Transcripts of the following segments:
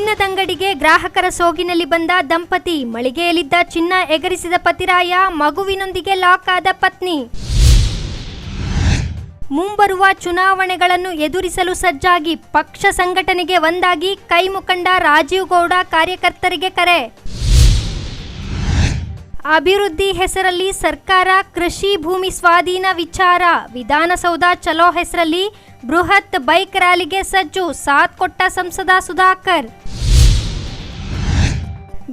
ಚಿನ್ನದಂಗಡಿಗೆ ಗ್ರಾಹಕರ ಸೋಗಿನಲ್ಲಿ ಬಂದ ದಂಪತಿ, ಮಳಿಗೆಯಲ್ಲಿದ್ದ ಚಿನ್ನ ಎಗರಿಸಿದ ಪತಿರಾಯ, ಮಗುವಿನೊಂದಿಗೆ ಲಾಕ್ ಆದ ಪತ್ನಿ. ಮುಂಬರುವ ಚುನಾವಣೆಗಳನ್ನು ಎದುರಿಸಲು ಸಜ್ಜಾಗಿ ಪಕ್ಷ ಸಂಘಟನೆಗೆ ಒಂದಾಗಿ ಕೈ ಮುಖಂಡ ರಾಜೀವ್ ಗೌಡ ಕಾರ್ಯಕರ್ತರಿಗೆ ಕರೆ. ಅಭಿವೃದ್ಧಿ ಹೆಸರಲ್ಲಿ ಸರ್ಕಾರ ಕೃಷಿ ಭೂಮಿ ಸ್ವಾಧೀನ ವಿಚಾರ, ವಿಧಾನಸೌಧ ಚಲೋ ಹೆಸರಲ್ಲಿ ಬೃಹತ್ ಬೈಕ್ ರ್ಯಾಲಿಗೆ ಸಜ್ಜು, ಸಾಥ್ ಕೊಟ್ಟ ಸಂಸದ ಸುಧಾಕರ್.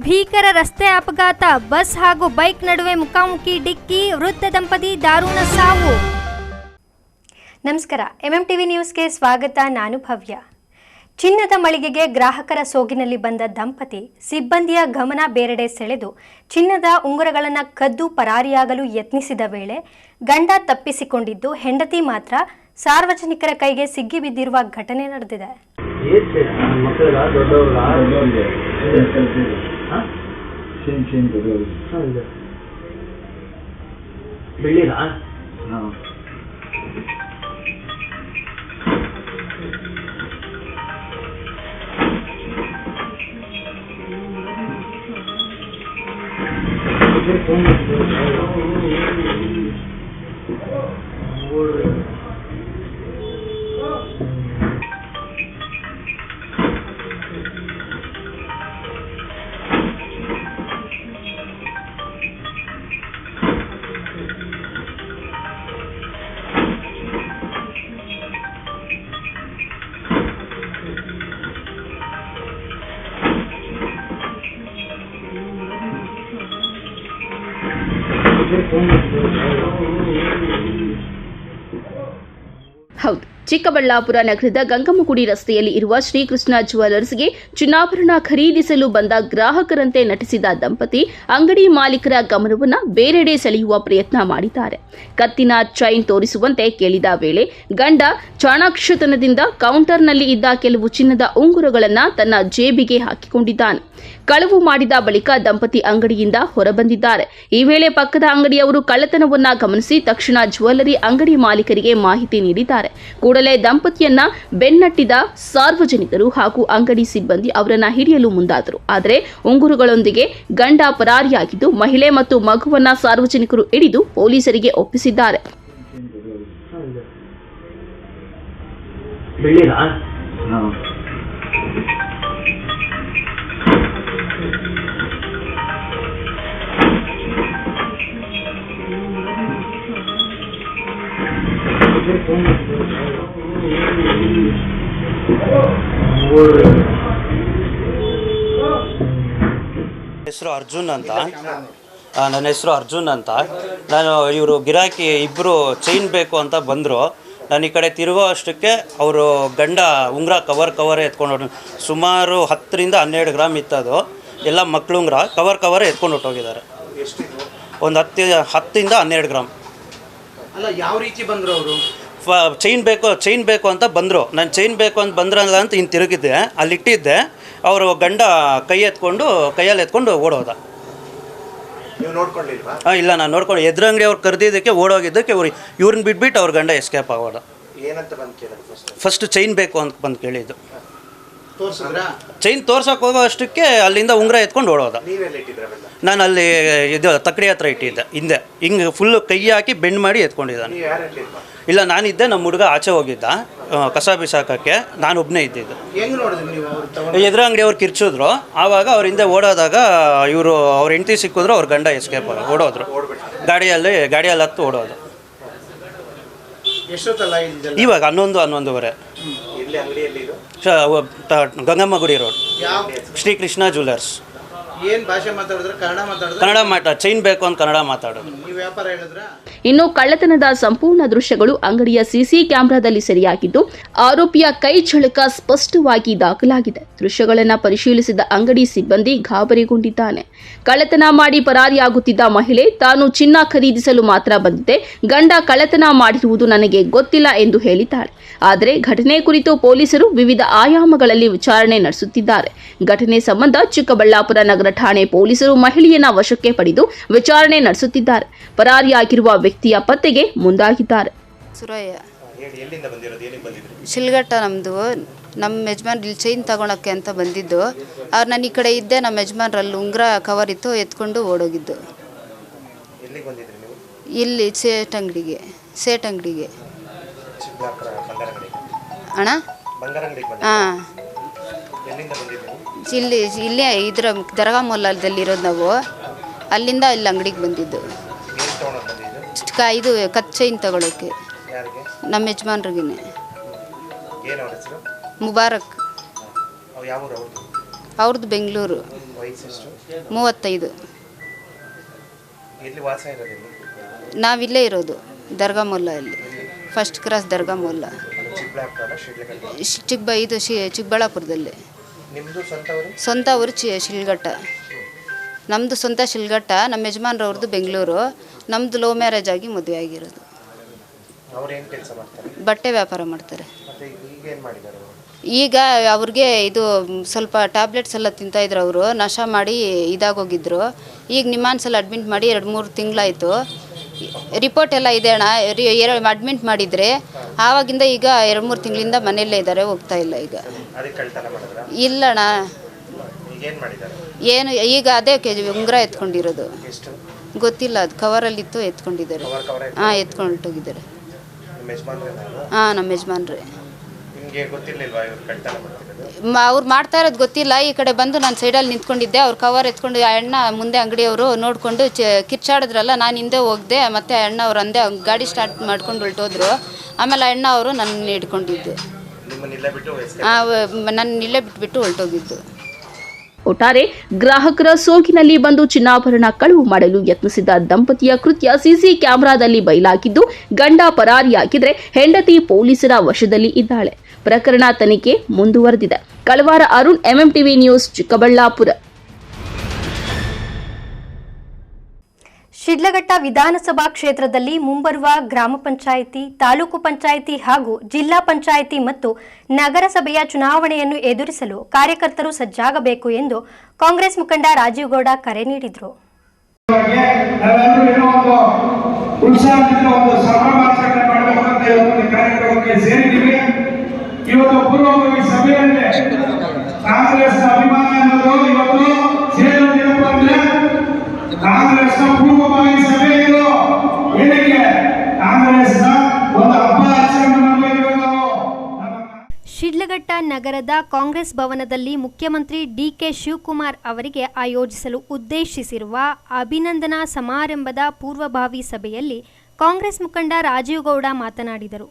ಭೀಕರ ರಸ್ತೆ ಅಪಘಾತ, ಬಸ್ ಹಾಗೂ ಬೈಕ್ ನಡುವೆ ಮುಖಾಮುಖಿ ಡಿಕ್ಕಿ, ವೃದ್ಧ ದಂಪತಿ ದಾರುಣ ಸಾವು. ನಮಸ್ಕಾರ, MMTV ನ್ಯೂಸ್ಗೆ ಸ್ವಾಗತ. ನಾನು ಭವ್ಯ. ಚಿನ್ನದ ಮಳಿಗೆಗೆ ಗ್ರಾಹಕರ ಸೋಗಿನಲ್ಲಿ ಬಂದ ದಂಪತಿ, ಸಿಬ್ಬಂದಿಯ ಗಮನ ಬೇರೆಡೆ ಸೆಳೆದು ಚಿನ್ನದ ಉಂಗುರಗಳನ್ನು ಕದ್ದು ಪರಾರಿಯಾಗಲು ಯತ್ನಿಸಿದ ವೇಳೆ ಗಂಡ ತಪ್ಪಿಸಿಕೊಂಡಿದ್ದು, ಹೆಂಡತಿ ಮಾತ್ರ ಸಾರ್ವಜನಿಕರ ಕೈಗೆ ಸಿಕ್ಕಿಬಿದ್ದಿರುವ ಘಟನೆ ನಡೆದಿದೆ. ಹೌದು, ಚಿಕ್ಕಬಳ್ಳಾಪುರ ನಗರದ ಗಂಗಮ್ಮಗುಡಿ ರಸ್ತೆಯಲ್ಲಿ ಇರುವ ಶ್ರೀಕೃಷ್ಣ ಜ್ಯುವೆಲರ್ಸ್ಗೆ ಚಿನ್ನಾಭರಣ ಖರೀದಿಸಲು ಬಂದ ಗ್ರಾಹಕರಂತೆ ನಟಿಸಿದ ದಂಪತಿ ಅಂಗಡಿ ಮಾಲೀಕರ ಗಮನವನ್ನು ಬೇರೆಡೆ ಸೆಳೆಯುವ ಪ್ರಯತ್ನ ಮಾಡಿದ್ದಾರೆ. ಕತ್ತಿನ ಚೈನ್ ತೋರಿಸುವಂತೆ ಕೇಳಿದ ವೇಳೆ ಗಂಡ ಚಾಣಾಕ್ಷತನದಿಂದ ಕೌಂಟರ್ನಲ್ಲಿ ಇದ್ದ ಕೆಲವು ಚಿನ್ನದ ಉಂಗುರಗಳನ್ನು ತನ್ನ ಜೇಬಿಗೆ ಹಾಕಿಕೊಂಡಿದ್ದಾನೆ. ಕಳವು ಮಾಡಿದ ಬಳಿಕ ದಂಪತಿ ಅಂಗಡಿಯಿಂದ ಹೊರಬಂದಿದ್ದಾರೆ. ಈ ವೇಳೆ ಪಕ್ಕದ ಅಂಗಡಿಯವರು ಕಳ್ಳತನವನ್ನ ಗಮನಿಸಿ ತಕ್ಷಣ ಜ್ಯುವೆಲರಿ ಅಂಗಡಿ ಮಾಲೀಕರಿಗೆ ಮಾಹಿತಿ ನೀಡಿದ್ದಾರೆ. ಕೂಡಲೇ ದಂಪತಿಯನ್ನ ಬೆನ್ನಟ್ಟಿದ ಸಾರ್ವಜನಿಕರು ಹಾಗೂ ಅಂಗಡಿ ಸಿಬ್ಬಂದಿ ಅವರನ್ನ ಹಿಡಿಯಲು ಮುಂದಾದರು. ಆದರೆ ಉಂಗುರುಗಳೊಂದಿಗೆ ಗಂಡ ಪರಾರಿಯಾಗಿದ್ದು, ಮಹಿಳೆ ಮತ್ತು ಮಗುವನ್ನ ಸಾರ್ವಜನಿಕರು ಹಿಡಿದು ಪೊಲೀಸರಿಗೆ ಒಪ್ಪಿಸಿದ್ದಾರೆ. ಹೆಸರು ಅರ್ಜುನ್ ಅಂತ. ನನ್ನ ಹೆಸರು ಅರ್ಜುನ್ ಅಂತ. ನಾನು ಇವರು ಗಿರಾಕಿ ಇಬ್ಬರು ಚೈನ್ ಬೇಕು ಅಂತ ಬಂದರು. ನಾನು ಈ ಕಡೆ ತಿರುಗೋ ಅಷ್ಟಕ್ಕೆ ಅವರು ಗಂಡ ಉಂಗುರ ಕವರ್ ಎತ್ಕೊಂಡು ಸುಮಾರು 10 ರಿಂದ 12 ಗ್ರಾಮ್ ಇತ್ತದು. ಎಲ್ಲ ಮಕ್ಕಳು ಉಂಗುರ ಕವರ್ ಎತ್ಕೊಂಡು ಹೊಟ್ಟೋಗಿದ್ದಾರೆ. ಒಂದು 10 ರಿಂದ 12 ಗ್ರಾಮ್. ಅಲ್ಲ, ಯಾವ ರೀತಿ ಬಂದರು ಅವರು? ಚೈನ್ ಬೇಕು ಅಂತ ಬಂದರು. ನಾನು ಚೈನ್ ಬೇಕು ಅಂತ ಬಂದ್ರಲ್ಲ ಅಂತ ಇನ್ನು ತಿರುಗಿದ್ದೆ, ಅಲ್ಲಿಟ್ಟಿದ್ದೆ. ಅವರು ಗಂಡ ಕೈಯಲ್ಲಿ ಎತ್ಕೊಂಡು ಓಡೋದ. ನೀವು ನೋಡ್ಕೊಳ್ಳಿಲ್ವಾ? ಇಲ್ಲ, ನಾನು ನೋಡ್ಕೊಂಡು ಎದುರಂಗಡಿ ಅವ್ರು ಕರೆದಿದ್ದಕ್ಕೆ ಓಡೋಗಿದ್ದಕ್ಕೆ ಇವ್ರನ್ನ ಬಿಟ್ಬಿಟ್ಟು ಅವ್ರ ಗಂಡ ಎಸ್ಕೇಪ್ ಆಗೋದ. ಏನಂತ ಬಂದು ಕೇಳಿದ್ರು? ಫಸ್ಟ್ ಚೈನ್ ಬೇಕು ಅಂತ ಬಂದು ಕೇಳಿದ್ದು. ಚೈನ್ ತೋರ್ಸಕ್ಕೆ ಹೋಗೋ ಅಷ್ಟಕ್ಕೆ ಅಲ್ಲಿಂದ ಉಂಗುರ ಎತ್ಕೊಂಡು ಓಡೋದ. ನಾನು ಅಲ್ಲಿ ಇದು ತಕ್ಕಡಿ ಹತ್ರ ಇಟ್ಟಿದ್ದೆ ಹಿಂದೆ. ಹಿಂಗೆ ಫುಲ್ಲು ಕೈ ಹಾಕಿ ಬೆಂಡ್ ಮಾಡಿ ಎತ್ಕೊಂಡಿದ್ದಾನೆ. ಇಲ್ಲ, ನಾನಿದ್ದೆ. ನಮ್ಮ ಹುಡುಗ ಆಚೆ ಹೋಗಿದ್ದ ಕಸ ಬಿಸಾಕಕ್ಕೆ. ನಾನು ಒಬ್ಬನೇ ಇದ್ದಿದ್ದು. ಎದುರು ಅಂಗಡಿ ಅವ್ರು ಕಿರ್ಚಿದ್ರು. ಆವಾಗ ಅವ್ರ ಹಿಂದೆ ಓಡೋದಾಗ ಇವರು ಅವ್ರ ಹೆಂಡತಿ ಸಿಕ್ಕಿದ್ರು. ಅವ್ರ ಗಂಡ ಎಸ್ಕೇಪ್ ಓಡೋದ್ರು. ಗಾಡಿಯಲ್ಲಿ ಹತ್ತು ಓಡೋದು. ಇವಾಗ 11:30. Gangammagudi road, Shrikrishna jewellers. ಏನು ಭಾಷೆ ಮಾತಾಡಿದ್ರೆ? ಕನ್ನಡ ಚೈನ್ ಬೇಕು ಅಂತ ಕನ್ನಡ ಮಾತಾಡೋದು. ನೀವು ವ್ಯಾಪಾರ ಹೇಳಿದ್ರ? ಇನ್ನು ಕಳ್ಳತನದ ಸಂಪೂರ್ಣ ದೃಶ್ಯಗಳು ಅಂಗಡಿಯ ಸಿಸಿ ಕ್ಯಾಮೆರಾದಲ್ಲಿ ಸೆರೆಯಾಗಿದ್ದು, ಆರೋಪಿಯ ಕೈ ಝಳಕ ಸ್ಪಷ್ಟವಾಗಿ ದಾಖಲಾಗಿದೆ. ದೃಶ್ಯಗಳನ್ನು ಪರಿಶೀಲಿಸಿದ ಅಂಗಡಿ ಸಿಬ್ಬಂದಿ ಗಾಬರಿಗೊಂಡಿದ್ದಾನೆ. ಕಳ್ಳತನ ಮಾಡಿ ಪರಾರಿಯಾಗುತ್ತಿದ್ದ ಮಹಿಳೆ ತಾನು ಚಿನ್ನ ಖರೀದಿಸಲು ಮಾತ್ರ ಬಂದಿದ್ದೆ, ಗಂಡ ಕಳ್ಳತನ ಮಾಡಿರುವುದು ನನಗೆ ಗೊತ್ತಿಲ್ಲ ಎಂದು ಹೇಳಿದ್ದಾಳೆ. ಆದರೆ ಘಟನೆ ಕುರಿತು ಪೊಲೀಸರು ವಿವಿಧ ಆಯಾಮಗಳಲ್ಲಿ ವಿಚಾರಣೆ ನಡೆಸುತ್ತಿದ್ದಾರೆ. ಘಟನೆ ಸಂಬಂಧ ಚಿಕ್ಕಬಳ್ಳಾಪುರ ನಗರ ಠಾಣೆ ಪೊಲೀಸರು ಮಹಿಳೆಯನ್ನ ವಶಕ್ಕೆ ಪಡೆದು ವಿಚಾರಣೆ ನಡೆಸುತ್ತಿದ್ದಾರೆ. ಪರಾರಿಯಾಗಿರುವ ವ್ಯಕ್ತಿಯ ಪತ್ತೆಗೆ ಮುಂದಾಗಿದ್ದಾರೆ. ಸುರಯ್ಯ, ಶಿಲ್ಘಟ್ಟ ನಮ್ಮದು. ನಮ್ಮ ಯಜಮಾನ್ರು ಇಲ್ಲಿ ಚೈನ್ ತಗೊಳಕ್ಕೆ ಅಂತ ಬಂದಿದ್ದು. ಅವ್ರು ನಾನು ಈ ಕಡೆ ಇದ್ದೆ, ನಮ್ಮ ಯಜಮಾನ್ರಲ್ಲಿ ಉಂಗುರ ಕವರ್ ಇತ್ತು, ಎತ್ಕೊಂಡು ಓಡೋಗಿದ್ದು. ಇಲ್ಲಿ ಸೇಟ್ ಅಂಗಡಿಗೆ ಅಣ್ಣ. ಹಾಂ, ಇಲ್ಲೇ ಇದರ ದರ್ಗಾ ಮೊಲ್ಲದಲ್ಲಿರೋದು ನಾವು. ಅಲ್ಲಿಂದ ಇಲ್ಲಿ ಅಂಗಡಿಗೆ ಬಂದಿದ್ದು. ಇದು ಕತ್ ಚೈನ್ ತಗೊಳಕ್ಕೆ ನಮ್ಮ ಯಜಮಾನ್ರಿಗೆ. ಮುಬಾರಕ್. ಅವ್ರದ್ದು ಬೆಂಗಳೂರು. 35. ನಾವಿಲ್ಲೇ ಇರೋದು ದರ್ಗಾ ಮೊಲ್ಲ, ಇಲ್ಲಿ ಫಸ್ಟ್ ಕ್ರಾಸ್ ದರ್ಗಾ ಮೊಲ್ಲ, ಚಿಕ್ಕಬಳ್ಳಾಪುರದಲ್ಲಿ. ಸ್ವಂತ ಊರು ಶಿಲ್ಘಟ್ಟ. ನಮ್ಮದು ಸ್ವಂತ ಶಿಲ್ಘಟ್ಟ, ನಮ್ಮ ಯಜಮಾನ್ರವ್ರದ್ದು ಬೆಂಗಳೂರು. ನಮ್ಮದು ಲವ್ ಮ್ಯಾರೇಜ್ ಆಗಿ ಮದುವೆ ಆಗಿರೋದು. ಬಟ್ಟೆ ವ್ಯಾಪಾರ ಮಾಡ್ತಾರೆ. ಈಗ ಅವ್ರಿಗೆ ಇದು ಸ್ವಲ್ಪ ಟ್ಯಾಬ್ಲೆಟ್ಸ್ ಎಲ್ಲ ತಿಂತಾಯಿದ್ರು. ಅವರು ನಶ ಮಾಡಿ ಇದಾಗೋಗಿದ್ರು. ಈಗ ನಿಮ್ಮಾನ್ಸಲ್ಲಿ ಅಡ್ಮಿಟ್ ಮಾಡಿ 2-3 ತಿಂಗಳಾಯಿತು. ರಿಪೋರ್ಟ್ ಎಲ್ಲ ಇದೆ ಅಣ್ಣ. ಅಡ್ಮಿಟ್ ಮಾಡಿದರೆ ಆವಾಗಿಂದ ಈಗ 2-3 ತಿಂಗಳಿಂದ ಮನೆಯಲ್ಲೇ ಇದ್ದಾರೆ, ಹೋಗ್ತಾ ಇಲ್ಲ. ಈಗ ಇಲ್ಲಣ್ಣ, ಏನು ಈಗ ಅದೇ ಉಂಗುರ ಎತ್ಕೊಂಡಿರೋದು ಗೊತ್ತಿಲ್ಲ. ಅದು ಕವರಲ್ಲಿತ್ತು, ಎತ್ಕೊಂಡಿದ್ದಾರೆ. ಹಾಂ, ಎತ್ಕೊಂಡು ಹೊರಟೋಗಿದ್ದಾರೆ. ಹಾಂ, ನಮ್ಮ ಯಜಮಾನ್ರೆ. ಅವ್ರು ಮಾಡ್ತಾ ಇರೋದು ಗೊತ್ತಿಲ್ಲ. ಈ ಕಡೆ ಬಂದು ನಾನು ಸೈಡಲ್ಲಿ ನಿಂತ್ಕೊಂಡಿದ್ದೆ. ಅವ್ರು ಕವರ್ ಎತ್ಕೊಂಡು ಅಣ್ಣ ಮುಂದೆ ಅಂಗಡಿಯವರು ನೋಡಿಕೊಂಡು ಕಿರ್ಚಾಡಿದ್ರಲ್ಲ, ನಾನು ಹಿಂದೆ ಹೋಗ್ದೆ. ಮತ್ತು ಅಣ್ಣ ಅವ್ರು ಅಂದೆ ಗಾಡಿ ಸ್ಟಾರ್ಟ್ ಮಾಡ್ಕೊಂಡು ಹೊರಟೋದ್ರು. ಆಮೇಲೆ ಅಣ್ಣ ಅವರು ನನ್ನ ಹಿಡ್ಕೊಂಡಿದ್ದು. ನನ್ನ ಇಲ್ಲೇ ಬಿಟ್ಬಿಟ್ಟು ಹೊರಟೋಗಿದ್ದು. ಒಟ್ಟಾರೆ ಗ್ರಾಹಕರ ಸೋಗಿನಲ್ಲಿ ಬಂದು ಚಿನ್ನಾಭರಣ ಕಳವು ಮಾಡಲು ಯತ್ನಿಸಿದ ದಂಪತಿಯ ಕೃತ್ಯ ಸಿಸಿ ಕ್ಯಾಮೆರಾದಲ್ಲಿ ಬಯಲಾಗಿದ್ದು, ಗಂಡ ಪರಾರಿಯಾಗಿದ್ರೆ ಹೆಂಡತಿ ಪೊಲೀಸರ ವಶದಲ್ಲಿ ಇದ್ದಾಳೆ. ಪ್ರಕರಣ ತನಿಖೆ ಮುಂದುವರೆದಿದೆ. ಕಳವಾರ ಅರುಣ್, ಎಂಎಂಟಿವಿ ನ್ಯೂಸ್, ಚಿಕ್ಕಬಳ್ಳಾಪುರ. ಶಿಡ್ಲಘಟ್ಟ ವಿಧಾನಸಭಾ ಕ್ಷೇತ್ರದಲ್ಲಿ ಮುಂಬರುವ ಗ್ರಾಮ ಪಂಚಾಯಿತಿ, ತಾಲೂಕು ಪಂಚಾಯಿತಿ ಹಾಗೂ ಜಿಲ್ಲಾ ಪಂಚಾಯಿತಿ ಮತ್ತು ನಗರಸಭೆಯ ಚುನಾವಣೆಯನ್ನು ಎದುರಿಸಲು ಕಾರ್ಯಕರ್ತರು ಸಜ್ಜಾಗಬೇಕು ಎಂದು ಕಾಂಗ್ರೆಸ್ ಮುಖಂಡ ರಾಜೀವ್ ಗೌಡ ಕರೆ ನೀಡಿದರು. ಕಾಂಗ್ರೆಸ್ನ ಪೂರ್ವಭಾವಿ ಸಭೆ ಇದು. ಏನಕ್ಕೆ ಕಾಂಗ್ರೆಸ್ನ ಒಂದು ಹಬ್ಬ ಆಚರಣೆ ಮಾಡಬೇಕು. ಶಿಡ್ಲಘಟ್ಟ ನಗರದ ಕಾಂಗ್ರೆಸ್ ಭವನದಲ್ಲಿ ಮುಖ್ಯಮಂತ್ರಿ ಡಿಕೆ ಶಿವಕುಮಾರ್ ಅವರಿಗೆ ಆಯೋಜಿಸಲು ಉದ್ದೇಶಿಸಿರುವ ಅಭಿನಂದನಾ ಸಮಾರಂಭದ ಪೂರ್ವಭಾವಿ ಸಭೆಯಲ್ಲಿ ಕಾಂಗ್ರೆಸ್ ಮುಖಂಡ ರಾಜೀವ್ ಗೌಡ ಮಾತನಾಡಿದರು.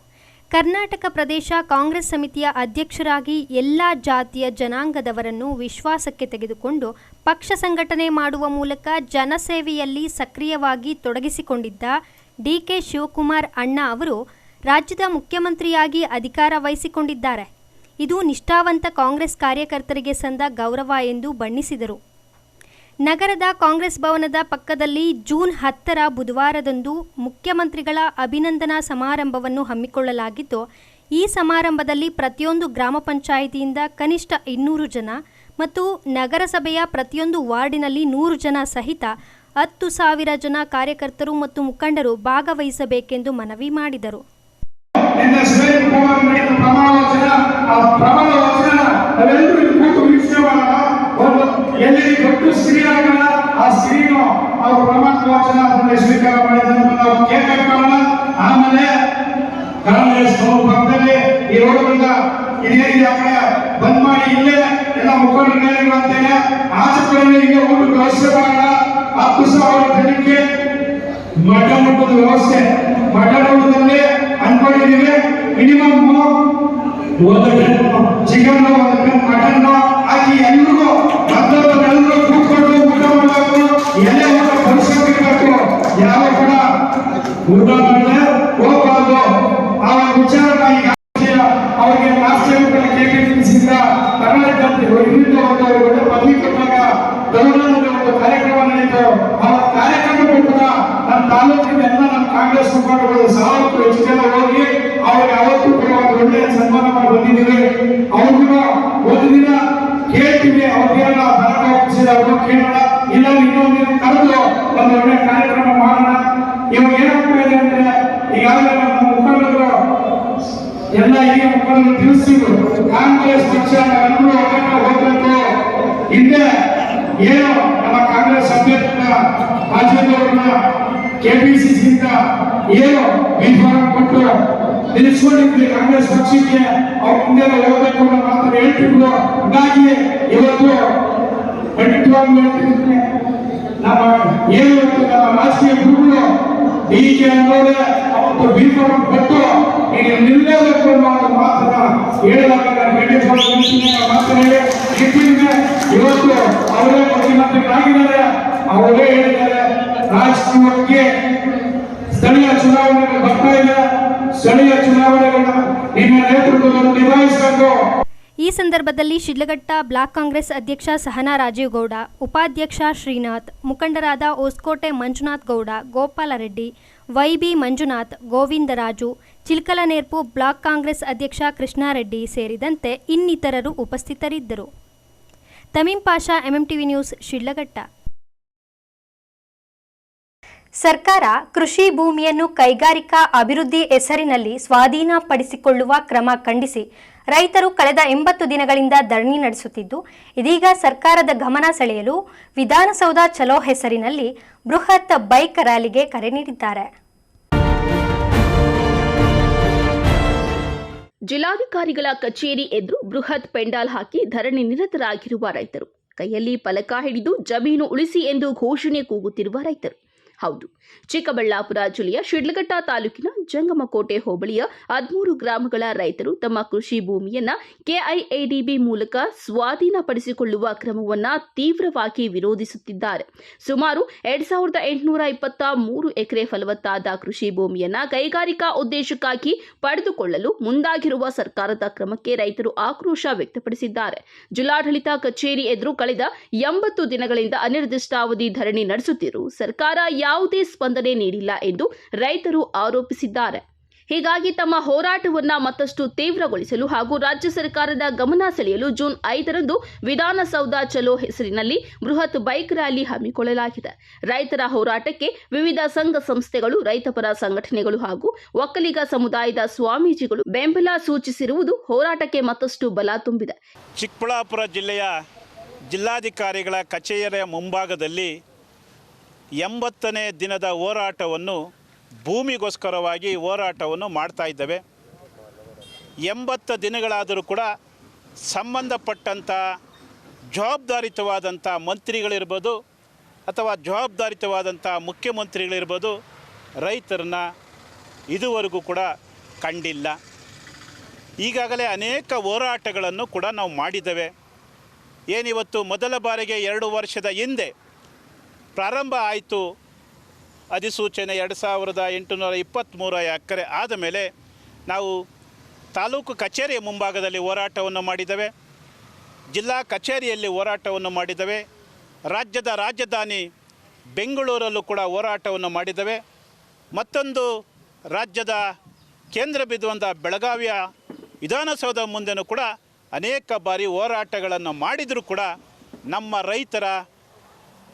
ಕರ್ನಾಟಕ ಪ್ರದೇಶ ಕಾಂಗ್ರೆಸ್ ಸಮಿತಿಯ ಅಧ್ಯಕ್ಷರಾಗಿ ಎಲ್ಲ ಜಾತಿಯ ಜನಾಂಗದವರನ್ನು ವಿಶ್ವಾಸಕ್ಕೆ ತೆಗೆದುಕೊಂಡು ಪಕ್ಷ ಸಂಘಟನೆ ಮಾಡುವ ಮೂಲಕ ಜನಸೇವೆಯಲ್ಲಿ ಸಕ್ರಿಯವಾಗಿ ತೊಡಗಿಸಿಕೊಂಡಿದ್ದ ಡಿಕೆ ಶಿವಕುಮಾರ್ ಅಣ್ಣ ಅವರು ರಾಜ್ಯದ ಮುಖ್ಯಮಂತ್ರಿಯಾಗಿ ಅಧಿಕಾರ ವಹಿಸಿಕೊಂಡಿದ್ದಾರೆ. ಇದು ನಿಷ್ಠಾವಂತ ಕಾಂಗ್ರೆಸ್ ಕಾರ್ಯಕರ್ತರಿಗೆ ಸಂದ ಗೌರವ ಎಂದು ಬಣ್ಣಿಸಿದರು. ನಗರದ ಕಾಂಗ್ರೆಸ್ ಭವನದ ಪಕ್ಕದಲ್ಲಿ ಜೂನ್ 10ರ ಬುಧವಾರದಂದು ಮುಖ್ಯಮಂತ್ರಿಗಳ ಅಭಿನಂದನಾ ಸಮಾರಂಭವನ್ನು ಹಮ್ಮಿಕೊಳ್ಳಲಾಗಿದ್ದು, ಈ ಸಮಾರಂಭದಲ್ಲಿ ಪ್ರತಿಯೊಂದು ಗ್ರಾಮ ಪಂಚಾಯಿತಿಯಿಂದ ಕನಿಷ್ಠ 200 ಜನ ಮತ್ತು ನಗರಸಭೆಯ ಪ್ರತಿಯೊಂದು ವಾರ್ಡಿನಲ್ಲಿ 100 ಜನ ಸಹಿತ 10,000 ಜನ ಕಾರ್ಯಕರ್ತರು ಮತ್ತು ಮುಖಂಡರು ಭಾಗವಹಿಸಬೇಕೆಂದು ಮನವಿ ಮಾಡಿದರು. ಆಮೇಲೆ ಕಾಂಗ್ರೆಸ್ ಪಕ್ಕದಲ್ಲಿ ಈ ರೋಡ್ಗಳಿಂದ ಬಂದ್ ಮಾಡಿ ಇಲ್ಲೇ ಎಲ್ಲ ಮುಖಂಡರು ಅಂತೇಳಿ ಆಚೆ ಕಡೆ ಈಗ ಊಟದ ವ್ಯವಸ್ಥೆ ಮಾಡೋಣ. 10,000 ಜನಕ್ಕೆ ಮಠ ಊಟದ ವ್ಯವಸ್ಥೆ, ಮಠ ಊಟದಲ್ಲಿ ಅನ್ಕೊಂಡಿದ್ದೀವಿ. Minimum 1 ton chicken, 1 ton mutton ಹಾಕಿ ಎಲ್ರಿಗೂ ಎಲ್ಲರೂ ಕೂತ್ಕೊಂಡು ಊಟ ಮಾಡಬೇಕು. ಎಲ್ಲೇ ಊಟ ಪರಿಶ್ರಮಿಸಬೇಕು. ಯಾವ ಕೂಡ ಊಟ ಮಾಡಿದ್ರೆ ಹೋಗಬಾರ್ದು. ಆ ವಿಚಾರ ಅವರಿಗೆ ರಾಷ್ಟ್ರೀಯ ಕೆಪಿಸಿಸಿದ ಕರ್ನಾಟಕ ಒಳ್ಳೆ ಪದವಿ ಕೊಟ್ಟಾಗ ಗೌರವದಲ್ಲಿ ಒಂದು ಕಾರ್ಯಕ್ರಮ ನಡೀತು. ಆ ಕಾರ್ಯಕ್ರಮಕ್ಕೂ ಕೂಡ ನಮ್ಮ ತಾಲೂಕಿನ ಎಲ್ಲ ನಮ್ಮ ಕಾಂಗ್ರೆಸ್ ಮುಖಂಡರು 1000ಕ್ಕೂ ಹೆಚ್ಚು ಜನ ಹೋಗಿ ಅವ್ರಿಗೆ ಅವತ್ತು ಕೂಡ ಒಂದು ಒಳ್ಳೆಯ ಸನ್ಮಾನ ಮಾಡಿ ಬಂದಿದ್ದೀವಿ. ಅವ್ರಿಗೂ ಒಂದು ದಿನ ಕೇಳ್ತೀವಿ, ಅವ್ರಿಗೆಲ್ಲ ಬರಕಾಗಿಸಿದವರು ಕೇಳೋಣ, ಇಲ್ಲ ಇನ್ನೊಂದು ದಿನ ಕರೆದು ಒಂದು ಒಳ್ಳೆ ಕಾರ್ಯಕ್ರಮ ಮಾಡೋಣ. ಇವಾಗ ಏನಾಗ್ತಾ ಇದೆ ಅಂದ್ರೆ ಈಗಾಗಲೇ ನಮ್ಮ ಮುಖಂಡರು ಎಲ್ಲ ಹಿರಿಯ ಮುಖಂಡರು ತಿಳಿಸಿದ್ರು ಕಾಂಗ್ರೆಸ್ ಪಕ್ಷ ಎಲ್ಲರೂ ಒಗ್ಗಟ್ಟ ಹೋಗ್ಬೇಕು. ಹಿಂದೆ ಏನು ನಮ್ಮ ಕಾಂಗ್ರೆಸ್ ಅಭ್ಯರ್ಥಿ ರಾಜೇಂದ್ರವ್ರನ್ನ ಕೆಪಿಸಿಸಿ ಏನು ಬಿಫಾರಂ ಕೊಟ್ಟು ನಿಲ್ಲಿಸ್ಕೊಂಡಿದ್ವಿ ಕಾಂಗ್ರೆಸ್ ಪಕ್ಷಕ್ಕೆ ಅವ್ರ ಮುಂದೆ ಹೋಗ್ಬೇಕು ಅನ್ನೋ ಮಾತನ್ನು ಹೇಳ್ತಿದ್ರು. ಹೀಗಾಗಿ ಇವತ್ತು ಖಂಡಿತವಾಗ್ಲೂ ಹೇಳ್ತಿದ್ದೀನಿ, ನಮ್ಮ ಏನು ನಮ್ಮ ರಾಜಕೀಯ ಗುರುಗಳು ಡಿಕೆ ಅನ್ನೋರೆ ಅವತ್ತು ಬಿಫಾರಂ ಕೊಟ್ಟು ಈಗ ನಿಲ್ಲಬೇಕು ಅನ್ನೋ ಒಂದು ಮಾತನ್ನ ಹೇಳಿದಾಗ ಮಾತನಾಡಿ ಇವತ್ತು ಅವರೇ ಮುಖ್ಯಮಂತ್ರಿಗಳಾಗಿದ್ದಾರೆ. ಅವರೇ ಹೇಳಿದ್ದಾರೆ ರಾಜಕೀಯಕ್ಕೆ ಸ್ಥಳೀಯ ಚುನಾವಣೆಗಳು ಬರ್ತಾ ಇದೆ, ಸ್ಥಳೀಯ ಚುನಾವಣೆಗಳನ್ನ ನಿಮ್ಮ ನೇತೃತ್ವದಲ್ಲಿ ನಿಭಾಯಿಸಬೇಕು. ಈ ಸಂದರ್ಭದಲ್ಲಿ ಶಿಡ್ಲಘಟ್ಟ ಬ್ಲಾಕ್ ಕಾಂಗ್ರೆಸ್ ಅಧ್ಯಕ್ಷ ಸಹನಾ ರಾಜೀವ್ ಗೌಡ, ಉಪಾಧ್ಯಕ್ಷ ಶ್ರೀನಾಥ್, ಮುಖಂಡರಾದ ಹೊಸಕೋಟೆ ಮಂಜುನಾಥ್ ಗೌಡ, ಗೋಪಾಲರೆಡ್ಡಿ, ವೈಬಿ ಮಂಜುನಾಥ್, ಗೋವಿಂದರಾಜು, ಚಿಲ್ಕಲನೇರ್ಪು ಬ್ಲಾಕ್ ಕಾಂಗ್ರೆಸ್ ಅಧ್ಯಕ್ಷ ಕೃಷ್ಣಾರೆಡ್ಡಿ ಸೇರಿದಂತೆ ಇನ್ನಿತರರು ಉಪಸ್ಥಿತರಿದ್ದರು. ತಮೀಂ ಪಾಷಾ, ಎಂಎಂಟಿವಿ ನ್ಯೂಸ್, ಶಿಡ್ಲಘಟ್ಟ. ಸರ್ಕಾರ ಕೃಷಿ ಭೂಮಿಯನ್ನು ಕೈಗಾರಿಕಾ ಅಭಿವೃದ್ಧಿ ಹೆಸರಿನಲ್ಲಿ ಸ್ವಾಧೀನಪಡಿಸಿಕೊಳ್ಳುವ ಕ್ರಮ ಖಂಡಿಸಿ ರೈತರು ಕಳೆದ 80 ದಿನಗಳಿಂದ ಧರಣಿ ನಡೆಸುತ್ತಿದ್ದು, ಇದೀಗ ಸರ್ಕಾರದ ಗಮನ ಸೆಳೆಯಲು ವಿಧಾನಸೌಧ ಚಲೋ ಹೆಸರಿನಲ್ಲಿ ಬೃಹತ್ ಬೈಕ್ ರ್ಯಾಲಿಗೆ ಕರೆ ನೀಡಿದ್ದಾರೆ. ಜಿಲ್ಲಾಧಿಕಾರಿಗಳ ಕಚೇರಿ ಎದುರು ಬೃಹತ್ ಪೆಂಡಾಲ್ ಹಾಕಿ ಧರಣಿ ನಿರತರಾಗಿರುವ ರೈತರು, ಕೈಯಲ್ಲಿ ಫಲಕ ಹಿಡಿದು ಜಮೀನು ಉಳಿಸಿ ಎಂದು ಘೋಷಣೆ ಕೂಗುತ್ತಿರುವ ರೈತರು. ಹೌದು, ಚಿಕ್ಕಬಳ್ಳಾಪುರ ಜಿಲ್ಲೆಯ ಶಿಡ್ಲಘಟ್ಟ ತಾಲೂಕಿನ ಜಂಗಮಕೋಟೆ ಹೋಬಳಿಯ 13 ಗ್ರಾಮಗಳ ರೈತರು ತಮ್ಮ ಕೃಷಿ ಭೂಮಿಯನ್ನ ಕೆಐಎಡಿಬಿ ಮೂಲಕ ಸ್ವಾಧೀನಪಡಿಸಿಕೊಳ್ಳುವ ಕ್ರಮವನ್ನು ತೀವ್ರವಾಗಿ ವಿರೋಧಿಸುತ್ತಿದ್ದಾರೆ. ಸುಮಾರು 2823 ಎಕರೆ ಫಲವತ್ತಾದ ಕೃಷಿ ಭೂಮಿಯನ್ನ ಕೈಗಾರಿಕಾ ಉದ್ದೇಶಕ್ಕಾಗಿ ಪಡೆದುಕೊಳ್ಳಲು ಮುಂದಾಗಿರುವ ಸರ್ಕಾರದ ಕ್ರಮಕ್ಕೆ ರೈತರು ಆಕ್ರೋಶ ವ್ಯಕ್ತಪಡಿಸಿದ್ದಾರೆ. ಜಿಲ್ಲಾಡಳಿತ ಕಚೇರಿ ಎದುರು ಕಳೆದ 80 ದಿನಗಳಿಂದ ಅನಿರ್ದಿಷ್ಟಾವಧಿ ಧರಣಿ ನಡೆಸುತ್ತಿರುವ ಸರ್ಕಾರ ಯಾವುದೇ ಸ್ಪಂದನೆ ನೀಡಿಲ್ಲ ಎಂದು ರೈತರು ಆರೋಪಿಸಿದ್ದಾರೆ. ಹೀಗಾಗಿ ತಮ್ಮ ಹೋರಾಟವನ್ನು ಮತ್ತಷ್ಟು ತೀವ್ರಗೊಳಿಸಲು ಹಾಗೂ ರಾಜ್ಯ ಸರ್ಕಾರದ ಗಮನ ಸೆಳೆಯಲು ಜೂನ್ 5ರಂದು ವಿಧಾನಸೌಧ ಚಲೋ ಹೆಸರಿನಲ್ಲಿ ಬೃಹತ್ ಬೈಕ್ ರ್ಯಾಲಿ ಹಮ್ಮಿಕೊಳ್ಳಲಾಗಿದೆ. ರೈತರ ಹೋರಾಟಕ್ಕೆ ವಿವಿಧ ಸಂಘ ಸಂಸ್ಥೆಗಳು, ರೈತಪರ ಸಂಘಟನೆಗಳು ಹಾಗೂ ಒಕ್ಕಲಿಗ ಸಮುದಾಯದ ಸ್ವಾಮೀಜಿಗಳು ಬೆಂಬಲ ಸೂಚಿಸಿರುವುದು ಹೋರಾಟಕ್ಕೆ ಮತ್ತಷ್ಟು ಬಲ ತುಂಬಿದೆ. ಚಿಕ್ಕಬಳ್ಳಾಪುರ ಜಿಲ್ಲೆಯ ಜಿಲ್ಲಾಧಿಕಾರಿಗಳ ಕಚೇರಿಯ ಮುಂಭಾಗದಲ್ಲಿ 80ನೇ ದಿನದ ಹೋರಾಟವನ್ನು ಭೂಮಿಗೋಸ್ಕರವಾಗಿ ಹೋರಾಟವನ್ನು ಮಾಡ್ತಾ ಇದ್ದೇವೆ. 80 ದಿನಗಳಾದರೂ ಕೂಡ ಸಂಬಂಧಪಟ್ಟಂಥ ಜವಾಬ್ದಾರಿತವಾದಂಥ ಮಂತ್ರಿಗಳಿರ್ಬೋದು ಅಥವಾ ಜವಾಬ್ದಾರಿತವಾದಂಥ ಮುಖ್ಯಮಂತ್ರಿಗಳಿರ್ಬೋದು ರೈತರನ್ನ ಇದುವರೆಗೂ ಕೂಡ ಕಂಡಿಲ್ಲ. ಈಗಾಗಲೇ ಅನೇಕ ಹೋರಾಟಗಳನ್ನು ಕೂಡ ನಾವು ಮಾಡಿದ್ದೇವೆ. ಏನಿವತ್ತು ಮೊದಲ ಬಾರಿಗೆ 2 ವರ್ಷದ ಹಿಂದೆ ಪ್ರಾರಂಭ ಆಯಿತು ಅಧಿಸೂಚನೆ 2823 ಎಕರೆ ಆದ ಮೇಲೆ ನಾವು ತಾಲೂಕು ಕಚೇರಿಯ ಮುಂಭಾಗದಲ್ಲಿ ಹೋರಾಟವನ್ನು ಮಾಡಿದ್ದೇವೆ, ಜಿಲ್ಲಾ ಕಚೇರಿಯಲ್ಲಿ ಹೋರಾಟವನ್ನು ಮಾಡಿದ್ದೇವೆ, ರಾಜ್ಯದ ರಾಜಧಾನಿ ಬೆಂಗಳೂರಲ್ಲೂ ಕೂಡ ಹೋರಾಟವನ್ನು ಮಾಡಿದ್ದೇವೆ, ಮತ್ತೊಂದು ರಾಜ್ಯದ ಕೇಂದ್ರ ಬಿಂದುವಂಥ ಬೆಳಗಾವಿಯ ವಿಧಾನಸೌಧ ಮುಂದೆನೂ ಕೂಡ ಅನೇಕ ಬಾರಿ ಹೋರಾಟಗಳನ್ನು ಮಾಡಿದರೂ ಕೂಡ ನಮ್ಮ ರೈತರ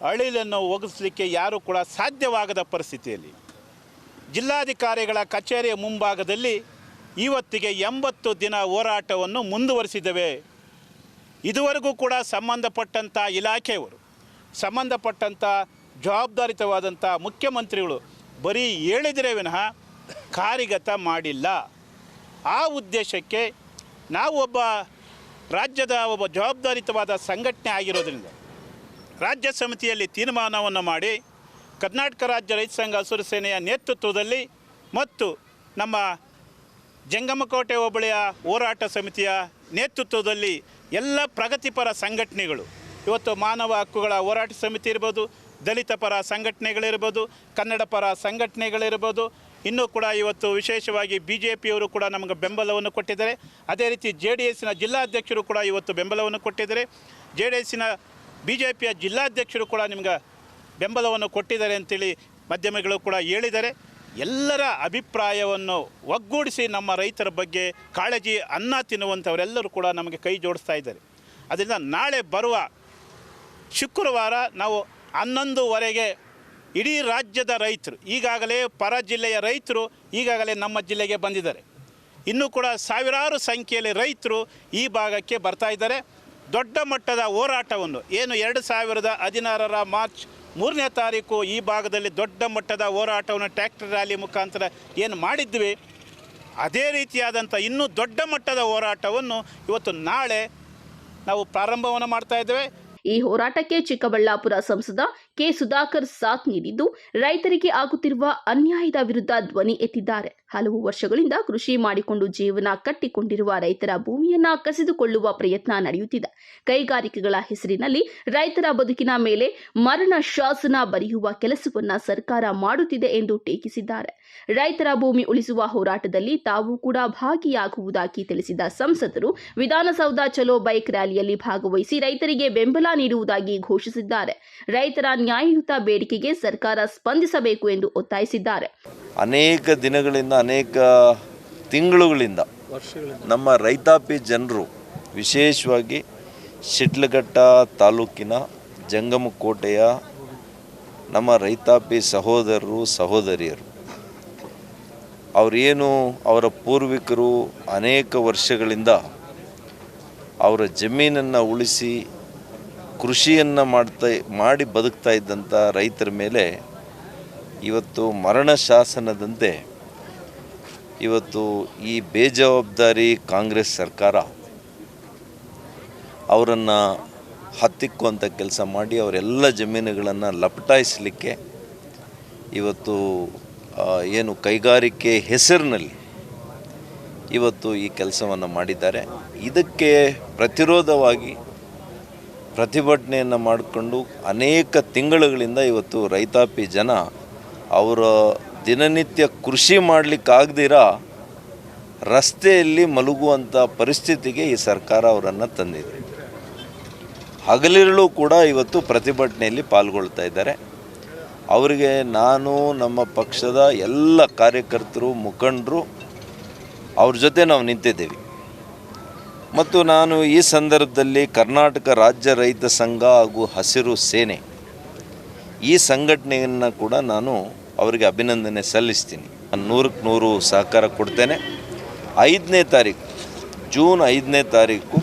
ಅಳಿಲನ್ನು ಒಗ್ಗಿಸಲಿಕ್ಕೆ ಯಾರೂ ಕೂಡ ಸಾಧ್ಯವಾಗದ ಪರಿಸ್ಥಿತಿಯಲ್ಲಿ ಜಿಲ್ಲಾಧಿಕಾರಿಗಳ ಕಚೇರಿಯ ಮುಂಭಾಗದಲ್ಲಿ ಇವತ್ತಿಗೆ 80 ದಿನ ಹೋರಾಟವನ್ನು ಮುಂದುವರಿಸಿದ್ದೇವೆ. ಇದುವರೆಗೂ ಕೂಡ ಸಂಬಂಧಪಟ್ಟಂಥ ಇಲಾಖೆಯವರು, ಸಂಬಂಧಪಟ್ಟಂಥ ಜವಾಬ್ದಾರಿತವಾದಂಥ ಮುಖ್ಯಮಂತ್ರಿಗಳು ಬರೀ ಹೇಳಿದರೆ ವಿನಃ ಕಾರ್ಯಗತ ಮಾಡಿಲ್ಲ. ಆ ಉದ್ದೇಶಕ್ಕೆ ನಾವು ರಾಜ್ಯದ ಒಬ್ಬ ಜವಾಬ್ದಾರಿತವಾದ ಸಂಘಟನೆ ಆಗಿರೋದ್ರಿಂದ ರಾಜ್ಯ ಸಮಿತಿಯಲ್ಲಿ ತೀರ್ಮಾನವನ್ನು ಮಾಡಿ ಕರ್ನಾಟಕ ರಾಜ್ಯ ರೈತ ಸಂಘ ಹಸಿರು ಸೇನೆಯ ನೇತೃತ್ವದಲ್ಲಿ ಮತ್ತು ನಮ್ಮ ಜಂಗಮಕೋಟೆ ಹೋಬಳಿಯ ಹೋರಾಟ ಸಮಿತಿಯ ನೇತೃತ್ವದಲ್ಲಿ ಎಲ್ಲ ಪ್ರಗತಿಪರ ಸಂಘಟನೆಗಳು, ಇವತ್ತು ಮಾನವ ಹಕ್ಕುಗಳ ಹೋರಾಟ ಸಮಿತಿ ಇರ್ಬೋದು, ದಲಿತ ಪರ ಸಂಘಟನೆಗಳಿರ್ಬೋದು, ಕನ್ನಡ ಪರ ಸಂಘಟನೆಗಳಿರ್ಬೋದು, ಇನ್ನೂ ಕೂಡ ಇವತ್ತು ವಿಶೇಷವಾಗಿ BJPಯವರು ಕೂಡ ನಮಗೆ ಬೆಂಬಲವನ್ನು ಕೊಟ್ಟಿದ್ದಾರೆ. ಅದೇ ರೀತಿ JDSನ ಜಿಲ್ಲಾಧ್ಯಕ್ಷರು ಕೂಡ ಇವತ್ತು ಬೆಂಬಲವನ್ನು ಕೊಟ್ಟಿದ್ದಾರೆ. JDSನ BJPಯ ಜಿಲ್ಲಾಧ್ಯಕ್ಷರು ಕೂಡ ನಿಮ್ಗೆ ಬೆಂಬಲವನ್ನು ಕೊಟ್ಟಿದ್ದಾರೆ ಅಂತೇಳಿ ಮಾಧ್ಯಮಗಳು ಕೂಡ ಹೇಳಿದ್ದಾರೆ. ಎಲ್ಲರ ಅಭಿಪ್ರಾಯವನ್ನು ಒಗ್ಗೂಡಿಸಿ ನಮ್ಮ ರೈತರ ಬಗ್ಗೆ ಕಾಳಜಿ, ಅನ್ನ ತಿನ್ನುವಂಥವರೆಲ್ಲರೂ ಕೂಡ ನಮಗೆ ಕೈ ಜೋಡಿಸ್ತಾ ಇದ್ದಾರೆ. ಅದರಿಂದ ನಾಳೆ ಬರುವ ಶುಕ್ರವಾರ ನಾವು 11:15 ಇಡೀ ರಾಜ್ಯದ ರೈತರು, ಈಗಾಗಲೇ ಪರ ಜಿಲ್ಲೆಯ ರೈತರು ಈಗಾಗಲೇ ನಮ್ಮ ಜಿಲ್ಲೆಗೆ ಬಂದಿದ್ದಾರೆ. ಇನ್ನೂ ಕೂಡ ಸಾವಿರಾರು ಸಂಖ್ಯೆಯಲ್ಲಿ ರೈತರು ಈ ಭಾಗಕ್ಕೆ ಬರ್ತಾ ಇದ್ದಾರೆ. ದೊಡ್ಡ ಮಟ್ಟದ ಹೋರಾಟವನ್ನು ಏನು 2016 ಮಾರ್ಚ್ 3ನೇ ತಾರೀಕು ಈ ಭಾಗದಲ್ಲಿ ದೊಡ್ಡ ಮಟ್ಟದ ಹೋರಾಟವನ್ನು ಟ್ರ್ಯಾಕ್ಟರ್ ರ್ಯಾಲಿ ಮುಖಾಂತರ ಏನು ಮಾಡಿದ್ವಿ, ಅದೇ ರೀತಿಯಾದಂಥ ಇನ್ನೂ ದೊಡ್ಡ ಮಟ್ಟದ ಹೋರಾಟವನ್ನು ಇವತ್ತು ನಾಳೆ ನಾವು ಪ್ರಾರಂಭವನ್ನು ಮಾಡ್ತಾ ಇದ್ದೇವೆ. ಈ ಹೋರಾಟಕ್ಕೆ ಚಿಕ್ಕಬಳ್ಳಾಪುರ ಸಂಸದ ಕೆ ಸುಧಾಕರ್ ಸಾಥ್ ನೀಡಿದ್ದು, ರೈತರಿಗೆ ಆಗುತ್ತಿರುವ ಅನ್ಯಾಯದ ವಿರುದ್ಧ ಧ್ವನಿ ಎತ್ತಿದ್ದಾರೆ. ಹಲವು ವರ್ಷಗಳಿಂದ ಕೃಷಿ ಮಾಡಿಕೊಂಡು ಜೀವನ ಕಟ್ಟಿಕೊಂಡಿರುವ ರೈತರ ಭೂಮಿಯನ್ನ ಕಸಿದುಕೊಳ್ಳುವ ಪ್ರಯತ್ನ ನಡೆಯುತ್ತಿದೆ. ಕೈಗಾರಿಕೆಗಳ ಹೆಸರಿನಲ್ಲಿ ರೈತರ ಬದುಕಿನ ಮೇಲೆ ಮರಣ ಶಾಸನ ಬರೆಯುವ ಕೆಲಸವನ್ನ ಸರ್ಕಾರ ಮಾಡುತ್ತಿದೆ ಎಂದು ಟೀಕಿಸಿದ್ದಾರೆ. ರೈತರ ಭೂಮಿ ಉಳಿಸುವ ಹೋರಾಟದಲ್ಲಿ ತಾವು ಕೂಡ ಭಾಗಿಯಾಗುವುದಾಗಿ ತಿಳಿಸಿದ ಸಂಸದರು ವಿಧಾನಸೌಧ ಚಲೋ ಬೈಕ್ ರ್ಯಾಲಿಯಲ್ಲಿ ಭಾಗವಹಿಸಿ ರೈತರಿಗೆ ಬೆಂಬಲ ನೀಡುವುದಾಗಿ ಘೋಷಿಸಿದ್ದಾರೆ. ರೈತರ ನ್ಯಾಯಯುತ ಬೇಡಿಕೆಗೆ ಸರ್ಕಾರ ಸ್ಪಂದಿಸಬೇಕು ಎಂದು ಒತ್ತಾಯಿಸಿದ್ದಾರೆ. ಅನೇಕ ದಿನಗಳಿಂದ, ಅನೇಕ ತಿಂಗಳುಗಳಿಂದ ನಮ್ಮ ರೈತಾಪಿ ಜನರು, ವಿಶೇಷವಾಗಿ ಶಿಡ್ಲಘಟ್ಟ ತಾಲೂಕಿನ ಜಂಗಮಕೋಟೆಯ ನಮ್ಮ ರೈತಾಪಿ ಸಹೋದರರು ಸಹೋದರಿಯರು, ಅವರೇನು ಅವರ ಪೂರ್ವಿಕರು ಅನೇಕ ವರ್ಷಗಳಿಂದ ಅವರ ಜಮೀನನ್ನು ಉಳಿಸಿ ಕೃಷಿಯನ್ನು ಮಾಡಿ ಬದುಕ್ತಾ ಇದ್ದಂಥ ರೈತರ ಮೇಲೆ ಇವತ್ತು ಮರಣ ಶಾಸನದಂತೆ ಇವತ್ತು ಈ ಬೇಜವಾಬ್ದಾರಿ ಕಾಂಗ್ರೆಸ್ ಸರ್ಕಾರ ಅವರನ್ನು ಹತ್ತಿಕ್ಕುವಂಥ ಕೆಲಸ ಮಾಡಿ ಅವರೆಲ್ಲ ಜಮೀನುಗಳನ್ನು ಲಪಟಾಯಿಸಲಿಕ್ಕೆ ಇವತ್ತು ಏನು ಕೈಗಾರಿಕೆ ಹೆಸರಿನಲ್ಲಿ ಇವತ್ತು ಈ ಕೆಲಸವನ್ನು ಮಾಡಿದ್ದಾರೆ. ಇದಕ್ಕೆ ಪ್ರತಿರೋಧವಾಗಿ ಪ್ರತಿಭಟನೆಯನ್ನು ಮಾಡಿಕೊಂಡು ಅನೇಕ ತಿಂಗಳುಗಳಿಂದ ಇವತ್ತು ರೈತಾಪಿ ಜನ ಅವರ ದಿನನಿತ್ಯ ಕೃಷಿ ಮಾಡಲಿಕ್ಕಾಗದಿರ ರಸ್ತೆಯಲ್ಲಿ ಮಲಗುವಂಥ ಪರಿಸ್ಥಿತಿಗೆ ಈ ಸರ್ಕಾರ ಅವರನ್ನು ತಂದಿದೆ. ಹಗಲಿರುಳು ಕೂಡ ಇವತ್ತು ಪ್ರತಿಭಟನೆಯಲ್ಲಿ ಪಾಲ್ಗೊಳ್ತಾ ಇದ್ದಾರೆ. ಅವರಿಗೆ ನಾನು, ನಮ್ಮ ಪಕ್ಷದ ಎಲ್ಲ ಕಾರ್ಯಕರ್ತರು, ಮುಖಂಡರು ಅವ್ರ ಜೊತೆ ನಾವು ನಿಂತಿದ್ದೇವೆ. ಮತ್ತು ನಾನು ಈ ಸಂದರ್ಭದಲ್ಲಿ ಕರ್ನಾಟಕ ರಾಜ್ಯ ರೈತ ಸಂಘ ಹಾಗೂ ಹಸಿರು ಸೇನೆ ಈ ಸಂಘಟನೆಯನ್ನು ಕೂಡ ನಾನು ಅವರಿಗೆ ಅಭಿನಂದನೆ ಸಲ್ಲಿಸ್ತೀನಿ. 100ಕ್ಕೆ 100 ಸಹಕಾರ ಕೊಡ್ತೇನೆ. 5ನೇ ತಾರೀಕು, ಜೂನ್ 5ನೇ ತಾರೀಕು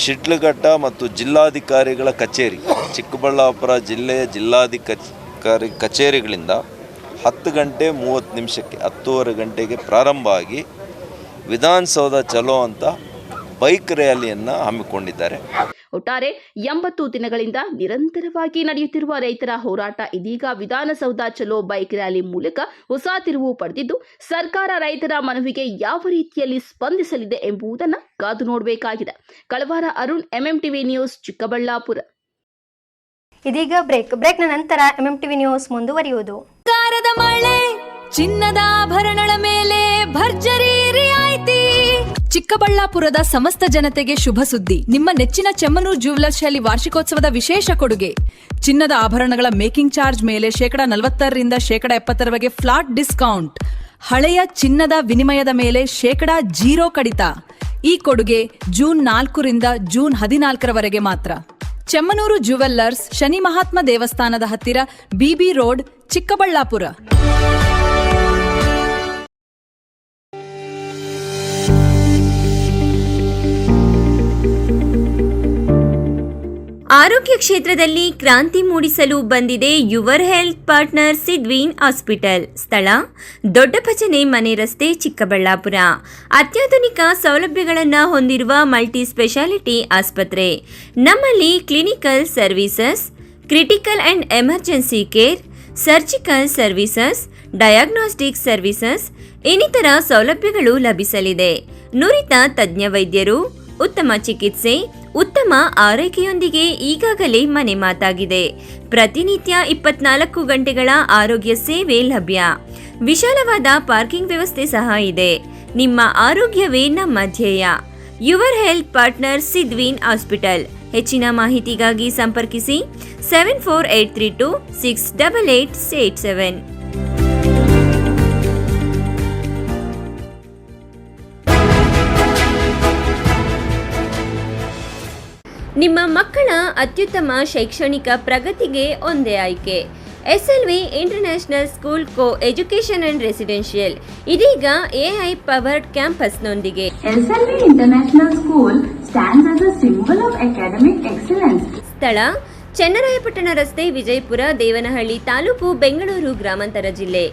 ಶಿಡ್ಲಘಟ್ಟ ಮತ್ತು ಜಿಲ್ಲಾಧಿಕಾರಿಗಳ ಕಚೇರಿ, ಚಿಕ್ಕಬಳ್ಳಾಪುರ ಜಿಲ್ಲೆಯ ಜಿಲ್ಲಾಧಿಕಾರಿ ಕಚೇರಿಗಳಿಂದ 10 ಗಂಟೆ 30 ನಿಮಿಷಕ್ಕೆ 10:30 ಗಂಟೆಗೆ ಪ್ರಾರಂಭ ಆಗಿ ವಿಧಾನಸೌಧ ಚಲೋ ಅಂತ ಬೈಕ್ ರ್ಯಾಲಿಯನ್ನು ಹಮ್ಮಿಕೊಂಡಿದ್ದಾರೆ. ಒಟ್ಟಾರೆ 80 ದಿನಗಳಿಂದ ನಿರಂತರವಾಗಿ ನಡೆಯುತ್ತಿರುವ ರೈತರ ಹೋರಾಟ ಇದೀಗ ವಿಧಾನಸೌಧ ಚಲೋ ಬೈಕ್ ರ್ಯಾಲಿ ಮೂಲಕ ಹೊಸ ತಿರುವು ಪಡೆದಿದ್ದು, ಸರ್ಕಾರ ರೈತರ ಮನವಿಗೆ ಯಾವ ರೀತಿಯಲ್ಲಿ ಸ್ಪಂದಿಸಲಿದೆ ಎಂಬುದನ್ನು ಕಾದು ನೋಡಬೇಕಾಗಿದೆ. ಕಳವಾರ ಅರುಣ್, MMTV ನ್ಯೂಸ್, ಚಿಕ್ಕಬಳ್ಳಾಪುರ. ಇದೀಗ ಬ್ರೇಕ್ನ ನಂತರ MMTV ನ್ಯೂಸ್ ಮುಂದುವರಿಯುವುದು. ಮಳೆ, ಚಿನ್ನದ ಆಭರಣಗಳ ಮೇಲೆ ಭರ್ಜರಿ ರಿಯಾಯಿತಿ. ಚಿಕ್ಕಬಳ್ಳಾಪುರದ ಸಮಸ್ತ ಜನತೆಗೆ ಶುಭ ಸುದ್ದಿ. ನಿಮ್ಮ ನೆಚ್ಚಿನ ಚೆಮ್ಮನೂರು ಜ್ಯುವೆಲರ್ಸ್ ಶೈಲಿ ವಾರ್ಷಿಕೋತ್ಸವದ ವಿಶೇಷ ಕೊಡುಗೆ. ಚಿನ್ನದ ಆಭರಣಗಳ ಮೇಕಿಂಗ್ ಚಾರ್ಜ್ ಮೇಲೆ 40% -70% ಫ್ಲಾಟ್ ಡಿಸ್ಕೌಂಟ್. ಹಳೆಯ ಚಿನ್ನದ ವಿನಿಮಯದ ಮೇಲೆ 0% ಕಡಿತ. ಈ ಕೊಡುಗೆ ಜೂನ್ 4ರಿಂದ ಜೂನ್ 14ರವರೆಗೆ ಮಾತ್ರ. ಚೆಮ್ಮನೂರು ಜ್ಯುವೆಲ್ಲರ್ಸ್, ಶನಿ ಮಹಾತ್ಮ ದೇವಸ್ಥಾನದ ಹತ್ತಿರ, BB ರೋಡ್, ಚಿಕ್ಕಬಳ್ಳಾಪುರ. ಆರೋಗ್ಯ ಕ್ಷೇತ್ರದಲ್ಲಿ ಕ್ರಾಂತಿ ಮೂಡಿಸಲು ಬಂದಿದೆ your health partner Sidveen hospital. ಸ್ಥಳ ದೊಡ್ಡ ಭಜನೆ ಮನೆ ರಸ್ತೆ, ಚಿಕ್ಕಬಳ್ಳಾಪುರ. ಅತ್ಯಾಧುನಿಕ ಸೌಲಭ್ಯಗಳನ್ನು ಹೊಂದಿರುವ ಮಲ್ಟಿ ಸ್ಪೆಷಾಲಿಟಿ ಆಸ್ಪತ್ರೆ. ನಮ್ಮಲ್ಲಿ clinical services, critical and emergency care, surgical services, diagnostic services ಇನ್ನಿತರ ಸೌಲಭ್ಯಗಳು ಲಭಿಸಲಿದೆ. ನುರಿತ ತಜ್ಞ ವೈದ್ಯರು, ಉತ್ತಮ ಚಿಕಿತ್ಸೆ, ಉತ್ತಮ ಆರೈಕೆಯೊಂದಿಗೆ ಈಗಾಗಲೇ ಮನೆ ಮಾತಾಗಿದೆ. ಪ್ರತಿನಿತ್ಯ 24 ಗಂಟೆಗಳ ಆರೋಗ್ಯ ಸೇವೆ ಲಭ್ಯ. ವಿಶಾಲವಾದ ಪಾರ್ಕಿಂಗ್ ವ್ಯವಸ್ಥೆ ಸಹ ಇದೆ. ನಿಮ್ಮ ಆರೋಗ್ಯವೇ ನಮ್ಮ ಧ್ಯೇಯ. Your health partner Sidveen hospital. ಹೆಚ್ಚಿನ ಮಾಹಿತಿಗಾಗಿ ಸಂಪರ್ಕಿಸಿ 74832 68887. ನಿಮ್ಮ ಮಕ್ಕಳ ಅತ್ಯುತ್ತಮ ಶೈಕ್ಷಣಿಕ ಪ್ರಗತಿಗೆ ಒಂದೇ ಆಯ್ಕೆ. SLV international school co education and residential ಇದೀಗ AI ಪವರ್ಡ್ ಕ್ಯಾಂಪಸ್ನೊಂದಿಗೆ. SLV international school stands as a symbol of academic excellence. ಸ್ಥಳ ಚನ್ನರಾಯಪಟ್ಟಣ ರಸ್ತೆ, ವಿಜಯಪುರ, ದೇವನಹಳ್ಳಿ ತಾಲೂಕು, ಬೆಂಗಳೂರು ಗ್ರಾಮಾಂತರ ಜಿಲ್ಲೆ.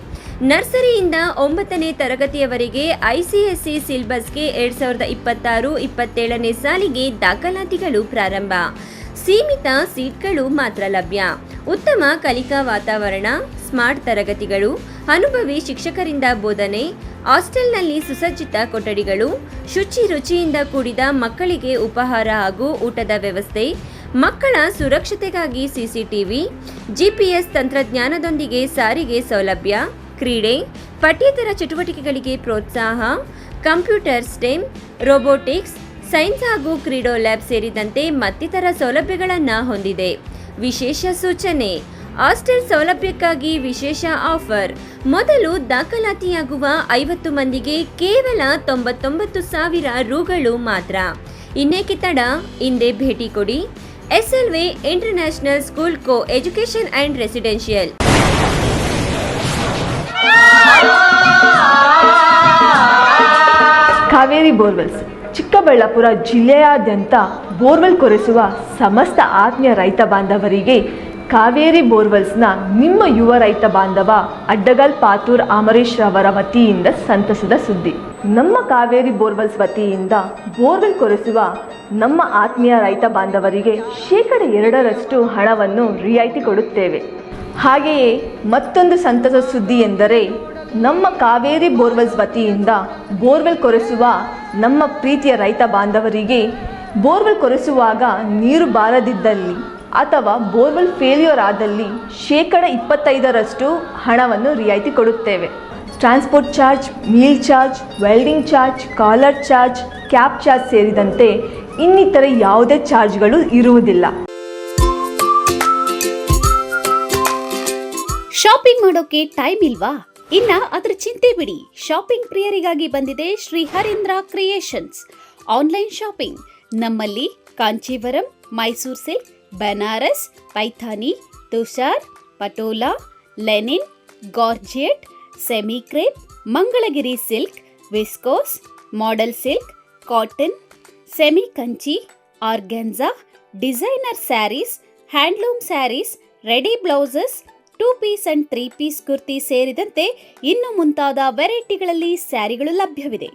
ನರ್ಸರಿಯಿಂದ 9ನೇ ತರಗತಿಯವರೆಗೆ ICSE ಸಿಲೆಬಸ್ಗೆ 2026-27ನೇ ಸಾಲಿಗೆ ದಾಖಲಾತಿಗಳು ಪ್ರಾರಂಭ. ಸೀಮಿತ ಸೀಟ್ಗಳು ಮಾತ್ರ ಲಭ್ಯ. ಉತ್ತಮ ಕಲಿಕಾ ವಾತಾವರಣ, ಸ್ಮಾರ್ಟ್ ತರಗತಿಗಳು, ಅನುಭವಿ ಶಿಕ್ಷಕರಿಂದ ಬೋಧನೆ, ಹಾಸ್ಟೆಲ್ನಲ್ಲಿ ಸುಸಜ್ಜಿತ ಕೊಠಡಿಗಳು, ಶುಚಿ ರುಚಿಯಿಂದ ಕೂಡಿದ ಮಕ್ಕಳಿಗೆ ಉಪಹಾರ ಹಾಗೂ ಊಟದ ವ್ಯವಸ್ಥೆ, ಮಕ್ಕಳ ಸುರಕ್ಷತೆಗಾಗಿ CCTV, GPS ತಂತ್ರಜ್ಞಾನದೊಂದಿಗೆ ಸಾರಿಗೆ ಸೌಲಭ್ಯ, ಕ್ರೀಡೆ, ಪಠ್ಯೇತರ ಚಟುವಟಿಕೆಗಳಿಗೆ ಪ್ರೋತ್ಸಾಹ, ಕಂಪ್ಯೂಟರ್, ಸ್ಟೆಮ್, ರೋಬೋಟಿಕ್ಸ್, ಸೈನ್ಸ್ ಹಾಗೂ ಕ್ರೀಡೋ ಲ್ಯಾಬ್ ಸೇರಿದಂತೆ ಮತ್ತಿತರ ಸೌಲಭ್ಯಗಳನ್ನು ಹೊಂದಿದೆ. ವಿಶೇಷ ಸೂಚನೆ: ಹಾಸ್ಟೆಲ್ ಸೌಲಭ್ಯಕ್ಕಾಗಿ ವಿಶೇಷ ಆಫರ್. ಮೊದಲು ದಾಖಲಾತಿಯಾಗುವ 50 ಮಂದಿಗೆ ಕೇವಲ 99,000 ರೂಗಳು ಮಾತ್ರ. ಇನ್ನೇಕೆ ತಡ? ಹಿಂದೆ ಭೇಟಿ ಕೊಡಿ. SLV international school co education and residential. Kaveri borewells Chikkaballapura ಜಿಲ್ಲೆಯಾದ್ಯಂತ ಬೋರ್ವೆಲ್ ಕೊರೆಸುವ ಸಮಸ್ತ ಆತ್ಮೀಯ ರೈತ ಬಾಂಧವರಿಗೆ ಕಾವೇರಿ ಬೋರ್ವೆಲ್ಸ್ನ ನಿಮ್ಮ ಯುವ ರೈತ ಬಾಂಧವ ಅಡ್ಡಗಲ್ ಪಾತೂರ್ ಅಮರೀಶ್ ರವರ ವತಿಯಿಂದ ಸಂತಸದ ಸುದ್ದಿ. ನಮ್ಮ ಕಾವೇರಿ ಬೋರ್ವೆಲ್ಸ್ ವತಿಯಿಂದ ಬೋರ್ವೆಲ್ ಕೊರೆಸುವ ನಮ್ಮ ಆತ್ಮೀಯ ರೈತ ಬಾಂಧವರಿಗೆ 2% ಹಣವನ್ನು ರಿಯಾಯಿತಿ ಕೊಡುತ್ತೇವೆ. ಹಾಗೆಯೇ ಮತ್ತೊಂದು ಸಂತಸ ಸುದ್ದಿ ಎಂದರೆ ನಮ್ಮ ಕಾವೇರಿ ಬೋರ್ವೆಲ್ಸ್ ವತಿಯಿಂದ ಬೋರ್ವೆಲ್ ಕೊರೆಸುವ ನಮ್ಮ ಪ್ರೀತಿಯ ರೈತ ಬಾಂಧವರಿಗೆ ಬೋರ್ವೆಲ್ ಕೊರೆಸುವಾಗ ನೀರು ಬಾರದಿದ್ದಲ್ಲಿ ಅಥವಾ ಬೋರ್ವೆಲ್ ಫೇಲ್ಯೂರ್ ಆದಲ್ಲಿ 25% ಹಣವನ್ನು ರಿಯಾಯಿತಿ ಕೊಡುತ್ತೇವೆ. Transport charge, meal charge, welding charge, collar charge, cab charge ಸೇರಿದಂತೆ ಇನ್ನಿತರ ಯಾವುದೇ ಚಾರ್ಜ್ಗಳು ಇರುವುದಿಲ್ಲ. ಶಾಪಿಂಗ್ ಮಾಡೋಕೆ ಟೈಮ್ ಇಲ್ವಾ? ಇನ್ನ ಅದರ ಚಿಂತೆ ಬಿಡಿ. ಶಾಪಿಂಗ್ ಪ್ರಿಯರಿಗಾಗಿ ಬಂದಿದೆ Sri Harindra creations online shopping. ನಮ್ಮಲ್ಲಿ Kanjeevaram, Mysore silk, Banaras, Paithani, Tussar, Patola, linen, georgette, semi crepe, Mangalagiri silk, viscose, modal silk, cotton, semi Kanchi, organza, designer sarees, handloom sarees, ready blouses, 2 piece and 3 piece kurti ಸೇರಿದಂತೆ ಇನ್ನು ಮುಂತಾದ ವೆರೈಟಿಗಳಲ್ಲಿ ಸ್ಯಾರಿಗಳು ಲಭ್ಯವಿದೆ.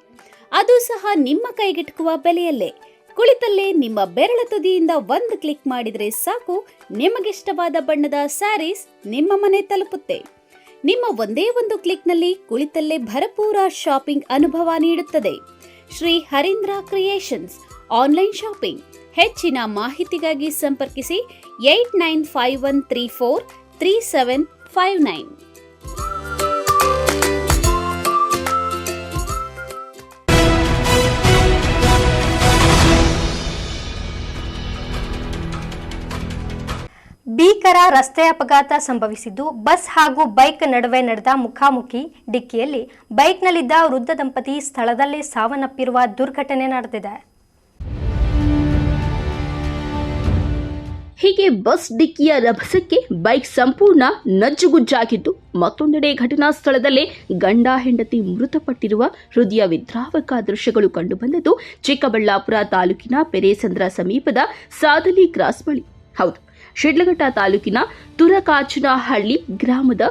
ಅದು ಸಹ ನಿಮ್ಮ ಕೈಗೆಟುಕುವ ಬೆಲೆಯಲ್ಲೇ. ಕುಳಿತಲ್ಲೇ ನಿಮ್ಮ ಬೆರಳ ತುದಿಯಿಂದ ಒಂದು ಕ್ಲಿಕ್ ಮಾಡಿದರೆ ಸಾಕು, ನಿಮಗಿಷ್ಟವಾದ ಬಣ್ಣದ ಸ್ಯಾರೀಸ್ ನಿಮ್ಮ ಮನೆ ತಲುಪುತ್ತೆ. ನಿಮ್ಮ ಒಂದೇ ಒಂದು ಕ್ಲಿಕ್ನಲ್ಲಿ ಕುಳಿತಲ್ಲೇ ಭರಪೂರ ಶಾಪಿಂಗ್ ಅನುಭವ ನೀಡುತ್ತದೆ. Sri Harindra creations online shopping. ಹೆಚ್ಚಿನ ಮಾಹಿತಿಗಾಗಿ ಸಂಪರ್ಕಿಸಿ 8951343759. ಭೀಕರ ರಸ್ತೆ ಅಪಘಾತ ಸಂಭವಿಸಿದ್ದು, ಬಸ್ ಹಾಗೂ ಬೈಕ್ ನಡುವೆ ನಡೆದ ಮುಖಾಮುಖಿ ಡಿಕ್ಕಿಯಲ್ಲಿ ಬೈಕ್ನಲ್ಲಿದ್ದ ವೃದ್ಧ ದಂಪತಿ ಸ್ಥಳದಲ್ಲೇ ಸಾವನ್ನಪ್ಪಿರುವ ದುರ್ಘಟನೆ ನಡೆದಿದೆ. ಹೀಗೆ ಬಸ್ ಡಿಕ್ಕಿಯ ರಭಸಕ್ಕೆ ಬೈಕ್ ಸಂಪೂರ್ಣ ನಜ್ಜುಗುಜ್ಜಾಗಿದ್ದು, ಮತ್ತೊಂದೆಡೆ ಘಟನಾ ಸ್ಥಳದಲ್ಲೇ ಗಂಡ ಹೆಂಡತಿ ಮೃತಪಟ್ಟಿರುವ ಹೃದಯ ವಿದ್ರಾವಕ ದೃಶ್ಯಗಳು ಕಂಡುಬಂದದ್ದು ಚಿಕ್ಕಬಳ್ಳಾಪುರ ತಾಲೂಕಿನ ಪೆರೇಸಂದ್ರ ಸಮೀಪದ ಸಾದಲಿ ಕ್ರಾಸ್ ಬಳಿ. ಹೌದು, ಶಿಡ್ಲಘಟ್ಟ ತಾಲೂಕಿನ ತುರಕಾಚನಹಳ್ಳಿ ಗ್ರಾಮದ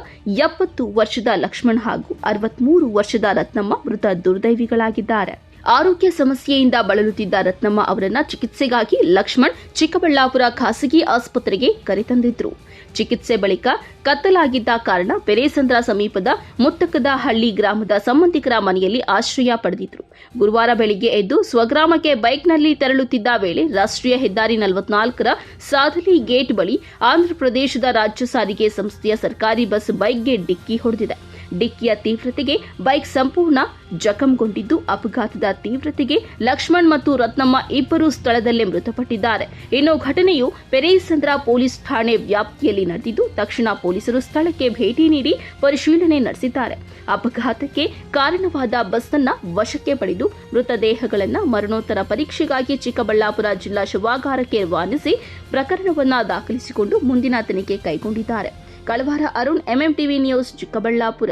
70 ವರ್ಷದ ಲಕ್ಷ್ಮಣ್ ಹಾಗೂ 63 ವರ್ಷದ ರತ್ನಮ್ಮ ಮೃತ ದುರ್ದೈವಿಗಳಾಗಿದ್ದಾರೆ. ಆರೋಗ್ಯ ಸಮಸ್ಯೆಯಿಂದ ಬಳಲುತ್ತಿದ್ದ ರತ್ನಮ್ಮ ಅವರನ್ನ ಚಿಕಿತ್ಸೆಗಾಗಿ ಲಕ್ಷ್ಮಣ್ ಚಿಕ್ಕಬಳ್ಳಾಪುರ ಖಾಸಗಿ ಆಸ್ಪತ್ರೆಗೆ ಕರೆತಂದಿದ್ರು. ಚಿಕಿತ್ಸೆ ಬಳಿಕ ಕತ್ತಲಾಗಿದ್ದ ಕಾರಣ ಪೆರೇಸಂದ್ರ ಸಮೀಪದ ಮುತ್ತಕದ ಹಳ್ಳಿ ಗ್ರಾಮದ ಸಂಬಂಧಿಕರ ಮನೆಯಲ್ಲಿ ಆಶ್ರಯ ಪಡೆದಿದ್ರು. ಗುರುವಾರ ಬೆಳಿಗ್ಗೆ ಎದ್ದು ಸ್ವಗ್ರಾಮಕ್ಕೆ ಬೈಕ್ನಲ್ಲಿ ತೆರಳುತ್ತಿದ್ದ ವೇಳೆ ರಾಷ್ಟ್ರೀಯ ಹೆದ್ದಾರಿ 44ರ ಸಾದಲಿ ಗೇಟ್ ಬಳಿ ಆಂಧ್ರಪ್ರದೇಶದ ರಾಜ್ಯ ಸಾರಿಗೆ ಸಂಸ್ಥೆಯ ಸರ್ಕಾರಿ ಬಸ್ ಬೈಕ್ಗೆ ಡಿಕ್ಕಿ ಹೊಡೆದಿದೆ. ಡಿಕ್ಕಿಯ ತೀವ್ರತೆಗೆ ಬೈಕ್ ಸಂಪೂರ್ಣ ಜಖಂಗೊಂಡಿದ್ದು, ಅಪಘಾತದ ತೀವ್ರತೆಗೆ ಲಕ್ಷ್ಮಣ್ ಮತ್ತು ರತ್ನಮ್ಮ ಇಬ್ಬರು ಸ್ಥಳದಲ್ಲೇ ಮೃತಪಟ್ಟಿದ್ದಾರೆ. ಇನ್ನು ಘಟನೆಯು ಪೆರೇಸಂದ್ರ ಪೊಲೀಸ್ ಠಾಣೆ ವ್ಯಾಪ್ತಿಯಲ್ಲಿ ನಡೆದಿದ್ದು, ತಕ್ಷಣ ಪೊಲೀಸರು ಸ್ಥಳಕ್ಕೆ ಭೇಟಿ ನೀಡಿ ಪರಿಶೀಲನೆ ನಡೆಸಿದ್ದಾರೆ. ಅಪಘಾತಕ್ಕೆ ಕಾರಣವಾದ ಬಸ್ ಅನ್ನು ವಶಕ್ಕೆ ಪಡೆದು ಮೃತದೇಹಗಳನ್ನು ಮರಣೋತ್ತರ ಪರೀಕ್ಷೆಗಾಗಿ ಚಿಕ್ಕಬಳ್ಳಾಪುರ ಜಿಲ್ಲಾ ಶವಾಗಾರಕ್ಕೆ ರವಾನಿಸಿ ಪ್ರಕರಣವನ್ನು ದಾಖಲಿಸಿಕೊಂಡು ಮುಂದಿನ ತನಿಖೆ ಕೈಗೊಂಡಿದ್ದಾರೆ. ಕಳವಾರ ಅರುಣ್, MMTV ನ್ಯೂಸ್, ಚಿಕ್ಕಬಳ್ಳಾಪುರ.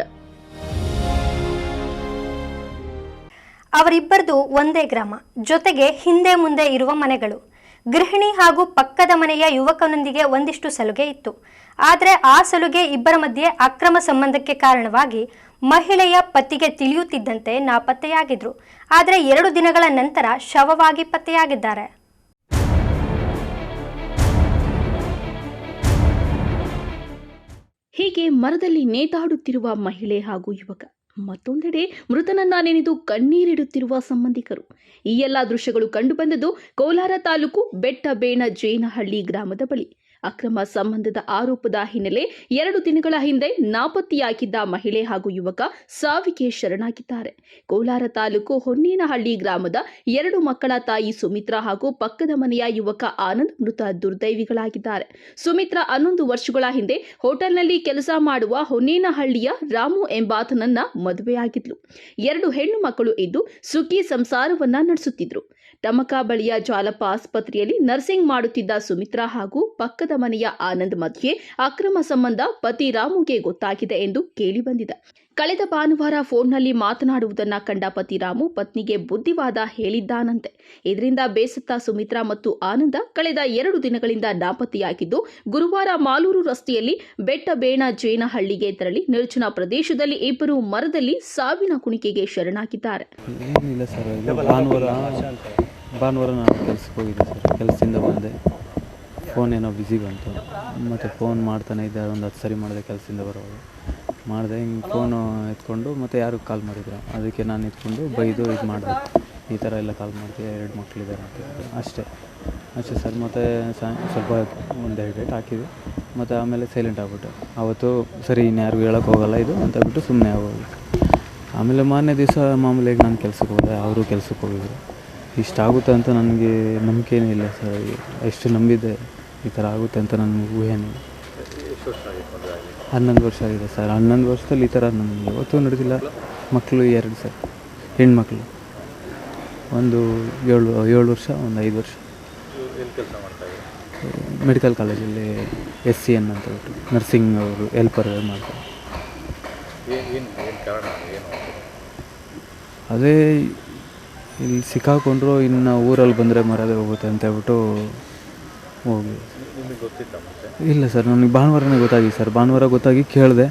ಅವರಿಬ್ಬರದು ಒಂದೇ ಗ್ರಾಮ, ಜೊತೆಗೆ ಹಿಂದೆ ಮುಂದೆ ಇರುವ ಮನೆಗಳು. ಗೃಹಿಣಿ ಹಾಗೂ ಪಕ್ಕದ ಮನೆಯ ಯುವಕನೊಂದಿಗೆ ಒಂದಿಷ್ಟು ಸಲುಗೆ ಇತ್ತು. ಆದರೆ ಆ ಸಲುಗೆ ಇಬ್ಬರ ಮಧ್ಯೆ ಅಕ್ರಮ ಸಂಬಂಧಕ್ಕೆ ಕಾರಣವಾಗಿ ಮಹಿಳೆಯ ಪತಿಗೆ ತಿಳಿಯುತ್ತಿದ್ದಂತೆ ನಾಪತ್ತೆಯಾಗಿದ್ರು. ಆದರೆ 2 ದಿನಗಳ ನಂತರ ಶವವಾಗಿ ಪತ್ತೆಯಾಗಿದ್ದಾರೆ. ಹೀಗೆ ಮರದಲ್ಲಿ ನೇತಾಡುತ್ತಿರುವ ಮಹಿಳೆ ಹಾಗೂ ಯುವಕ, ಮತ್ತೊಂದೆಡೆ ಮೃತನನ್ನ ನೆನೆದು ಕಣ್ಣೀರಿಡುತ್ತಿರುವ ಸಂಬಂಧಿಕರು. ಈ ಎಲ್ಲ ದೃಶ್ಯಗಳು ಕಂಡುಬಂದದ್ದು ಕೋಲಾರ ತಾಲೂಕು ಬೆಟ್ಟಬೇಣಜೇನಹಳ್ಳಿ ಗ್ರಾಮದ ಬಳಿ. ಅಕ್ರಮ ಸಂಬಂಧದ ಆರೋಪದ ಹಿನ್ನೆಲೆ 2 ದಿನಗಳ ಹಿಂದೆ ನಾಪತ್ತೆಯಾಗಿದ್ದ ಮಹಿಳೆ ಹಾಗೂ ಯುವಕ ಸಾವಿಗೆ ಶರಣಾಗಿದ್ದಾರೆ. ಕೋಲಾರ ತಾಲೂಕು ಹೊನ್ನೇನಹಳ್ಳಿ ಗ್ರಾಮದ 2 ಮಕ್ಕಳ ತಾಯಿ ಸುಮಿತ್ರಾ ಹಾಗೂ ಪಕ್ಕದ ಮನೆಯ ಯುವಕ ಆನಂದ್ ಮೃತ ದುರ್ದೈವಿಗಳಾಗಿದ್ದಾರೆ. ಸುಮಿತ್ರಾ 11 ವರ್ಷಗಳ ಹಿಂದೆ ಹೋಟೆಲ್ನಲ್ಲಿ ಕೆಲಸ ಮಾಡುವ ಹೊನ್ನೇನಹಳ್ಳಿಯ ರಾಮು ಎಂಬಾತನನ್ನ ಮದುವೆಯಾಗಿದ್ಲು. 2 ಹೆಣ್ಣು ಮಕ್ಕಳು ಇದ್ದು ಸುಖಿ ಸಂಸಾರವನ್ನ ನಡೆಸುತ್ತಿದ್ರು. ಟಮಕ ಬಳಿಯ ಜಾಲಪ್ಪ ಆಸ್ಪತ್ರೆಯಲ್ಲಿ ನರ್ಸಿಂಗ್ ಮಾಡುತ್ತಿದ್ದ ಸುಮಿತ್ರಾ ಹಾಗೂ ಪಕ್ಕದ ಮನೆಯ ಆನಂದ್ ಮಧ್ಯೆ ಅಕ್ರಮ ಸಂಬಂಧ ಪತಿ ರಾಮುಗೆ ಗೊತ್ತಾಗಿದೆ ಎಂದು ಕೇಳಿಬಂದಿದೆ. ಕಳೆದ ಭಾನುವಾರ ಫೋನ್ನಲ್ಲಿ ಮಾತನಾಡುವುದನ್ನ ಕಂಡ ಪತಿ ರಾಮು ಪತ್ನಿಗೆ ಬುದ್ಧಿವಾದ ಹೇಳಿದ್ದಾನಂತೆ. ಇದರಿಂದ ಬೇಸತ್ತ ಸುಮಿತ್ರಾ ಮತ್ತು ಆನಂದ ಕಳೆದ 2 ದಿನಗಳಿಂದ ನಾಪತ್ತೆಯಾಗಿದ್ದು, ಗುರುವಾರ ಮಾಲೂರು ರಸ್ತೆಯಲ್ಲಿ ಬೆಟ್ಟಬೇಣಜೇನಹಳ್ಳಿಗೆ ತೆರಳಿ ನಿರ್ಜನ ಪ್ರದೇಶದಲ್ಲಿ ಇಬ್ಬರು ಮರದಲ್ಲಿ ಸಾವಿನ ಕುಣಿಕೆಗೆ ಶರಣಾಗಿದ್ದಾರೆ. ಏನಿಲ್ಲ ಸರ್, ಭಾನುವಾರ ನಾನು ಕೆಲಸಕ್ಕೆ ಹೋಗಿದ್ದೆ ಸರ್. ಕೆಲಸದಿಂದ ಬಂದೆ, ಫೋನ್ ಏನೋ ಬ್ಯುಸಿ ಬಂತು. ಮತ್ತು ಫೋನ್ ಮಾಡ್ತಾನೆ ಇದ್ದೆ, ಒಂದು 10 ಸರಿ ಮಾಡಿದೆ ಕೆಲಸದಿಂದ ಬರೋದು. ಮಾಡಿದೆ, ಹಿಂಗೆ ಫೋನು ಎತ್ಕೊಂಡು ಮತ್ತು ಯಾರು ಕಾಲ್ ಮಾಡಿದ್ರು, ಅದಕ್ಕೆ ನಾನು ಎತ್ಕೊಂಡು ಬೈದು ಇದು ಮಾಡಿದೆ. ಈ ಥರ ಎಲ್ಲ ಕಾಲ್ ಮಾಡ್ತೀವಿ, 2 ಮಕ್ಕಳಿದ್ದಾರೆ ಅಂತ ಅಷ್ಟೇ ಸರ್. ಮತ್ತು ಸ್ವಲ್ಪ ಒಂದು 2 ಡೇಟ್ ಹಾಕಿದ್ವಿ, ಮತ್ತು ಆಮೇಲೆ ಸೈಲೆಂಟ್ ಆಗ್ಬಿಟ್ಟು ಅವತ್ತು ಸರಿ ಇನ್ಯಾರಿಗೂ ಹೇಳೋಕ್ಕೆ ಹೋಗಲ್ಲ ಇದು ಅಂತ ಬಿಟ್ಟು ಸುಮ್ಮನೆ ಆಗೋಗಿ. ಆಮೇಲೆ ಮಾರನೇ ದಿವಸ ಮಾಮೂಲಿಯಾಗಿ ನಾನು ಕೆಲ್ಸಕ್ಕೆ ಹೋದೆ, ಅವರು ಕೆಲ್ಸಕ್ಕೆ ಹೋಗಿದ್ರು. ಇಷ್ಟಾಗುತ್ತೆ ಅಂತ ನನಗೆ ನಂಬಿಕೆನೇ ಇಲ್ಲ ಸರ್. ಎಷ್ಟು ನಂಬಿದ್ದೆ ಈ ಥರ ಆಗುತ್ತೆ ಅಂತ ನನಗೆ ಊಹೆನೇ. 11 ವರ್ಷ ಆಗಿದೆ ಸರ್. 11 ವರ್ಷದಲ್ಲಿ ಈ ಥರ ನನಗೆ ಯಾವತ್ತೂ ನಡೆದಿಲ್ಲ. ಮಕ್ಕಳು 2 ಸರ್, ಹೆಣ್ಮಕ್ಳು. ಒಂದು 7 ವರ್ಷ, ಒಂದು 5 ವರ್ಷ. ಮೆಡಿಕಲ್ ಕಾಲೇಜಲ್ಲಿ SCN ಅಂತ ಬಿಟ್ಟು ನರ್ಸಿಂಗ್ ಅವರು ಹೆಲ್ಪರ್ ಮಾಡ್ತಾರೆ. ಅದೇ ಇಲ್ಲಿ ಸಿಕ್ಕಾಕೊಂಡ್ರು, ಇನ್ನು ಊರಲ್ಲಿ ಬಂದರೆ ಮರದೇ ಹೋಗುತ್ತೆ ಅಂತ ಹೇಳ್ಬಿಟ್ಟು ಹೋಗಿ. ಇಲ್ಲ ಸರ್, ನನಗೆ ಭಾನುವಾರನೇ ಗೊತ್ತಾಗಿದೆ ಸರ್. ಭಾನುವಾರ ಗೊತ್ತಾಗಿ ಕೇಳಿದೆ,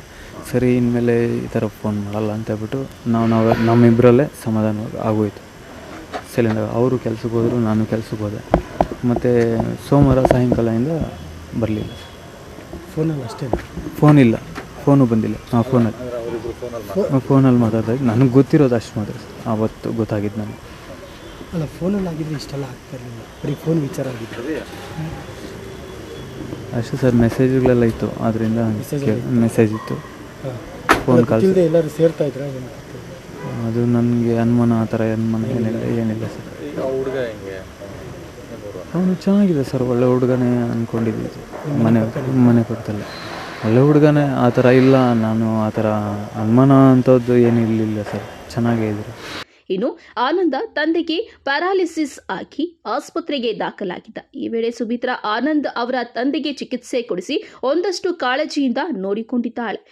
ಸರಿ ಇನ್ಮೇಲೆ ಈ ಥರ ಫೋನ್ ಮಾಡಲ್ಲ ಅಂತ ಹೇಳ್ಬಿಟ್ಟು ನಮ್ಮಿಬ್ಬರಲ್ಲೇ ಸಮಾಧಾನವಾಗಿ ಆಗೋಯ್ತು. ಸೈಲೆಂಟ್. ಅವರು ಕೆಲ್ಸಕ್ಕೆ ಹೋದರು, ನಾನು ಕೆಲ್ಸಕ್ಕೆ ಹೋದೆ. ಮತ್ತು ಸೋಮವಾರ ಸಾಯಂಕಾಲದಿಂದ ಬರಲಿಲ್ಲ. ಫೋನಲ್ಲಿ ಅಷ್ಟೇ, ಫೋನಿಲ್ಲ, ಫೋನು ಬಂದಿಲ್ಲ. ಫೋನಲ್ಲಿ ಮಾತಾಡಿದಾಗ ನನಗೆ ಗೊತ್ತಿರೋದು ಅಷ್ಟು ಮಾತ್ರ ಆವತ್ತು ಗೊತ್ತಾಗಿದ್ದು ನನಗೆ. ಅಲ್ಲ, ಫೋನಲ್ಲಿ ಆಗಿದ್ರೆ ಇಷ್ಟೆಲ್ಲ ಆಗ್ತಾ ಇರಲಿಲ್ಲ, ಬರೀ ಫೋನ್ ವಿಚಾರ ಆಗಿತ್ತು ಅಷ್ಟೇ ಸರ್. ಮೆಸೇಜ್ಗಳೆಲ್ಲ ಇತ್ತು, ಅದರಿಂದ ಮೆಸೇಜ್ ಇತ್ತು. ಫೋನ್ ಕಾಲ್ ಎಲ್ಲರೂ ಸೇರ್ತಾ ಇದ್ರ? ಅದು ನನಗೆ ಅನುಮಾನ, ಆ ಥರ ಅನುಮಾನ ಏನಿಲ್ಲ ಸರ್. ಅವನು ಚೆನ್ನಾಗಿದೆ ಸರ್, ಒಳ್ಳೆ ಹುಡುಗನೇ ಅಂದ್ಕೊಂಡಿದ್ದೆ. ಮನೆ ಪಕ್ಕದಲ್ಲೇ ಒಳ್ಳೆ ಹುಡುಗನೇ, ಆ ಥರ ಇಲ್ಲ. ನಾನು ಆ ಥರ ಅನುಮಾನ ಅಂಥದ್ದು ಏನಿರಲಿಲ್ಲ ಸರ್, ಚೆನ್ನಾಗೇ ಇದ್ರು. ಇನ್ನು ಆನಂದ ತಂದೆಗೆ ಪ್ಯಾರಾಲಿಸಿಸ್ ಆಗಿ ಆಸ್ಪತ್ರೆಗೆ ದಾಖಲಾಗಿದ್ದ. ಈ ವೇಳೆ ಸುಮಿತ್ರಾ ಆನಂದ್ ಅವರ ತಂದೆಗೆ ಚಿಕಿತ್ಸೆ ಕೊಡಿಸಿ ಒಂದಷ್ಟು ಕಾಳಜಿಯಿಂದ ನೋಡಿಕೊಂಡಿದ್ದಾಳೆ.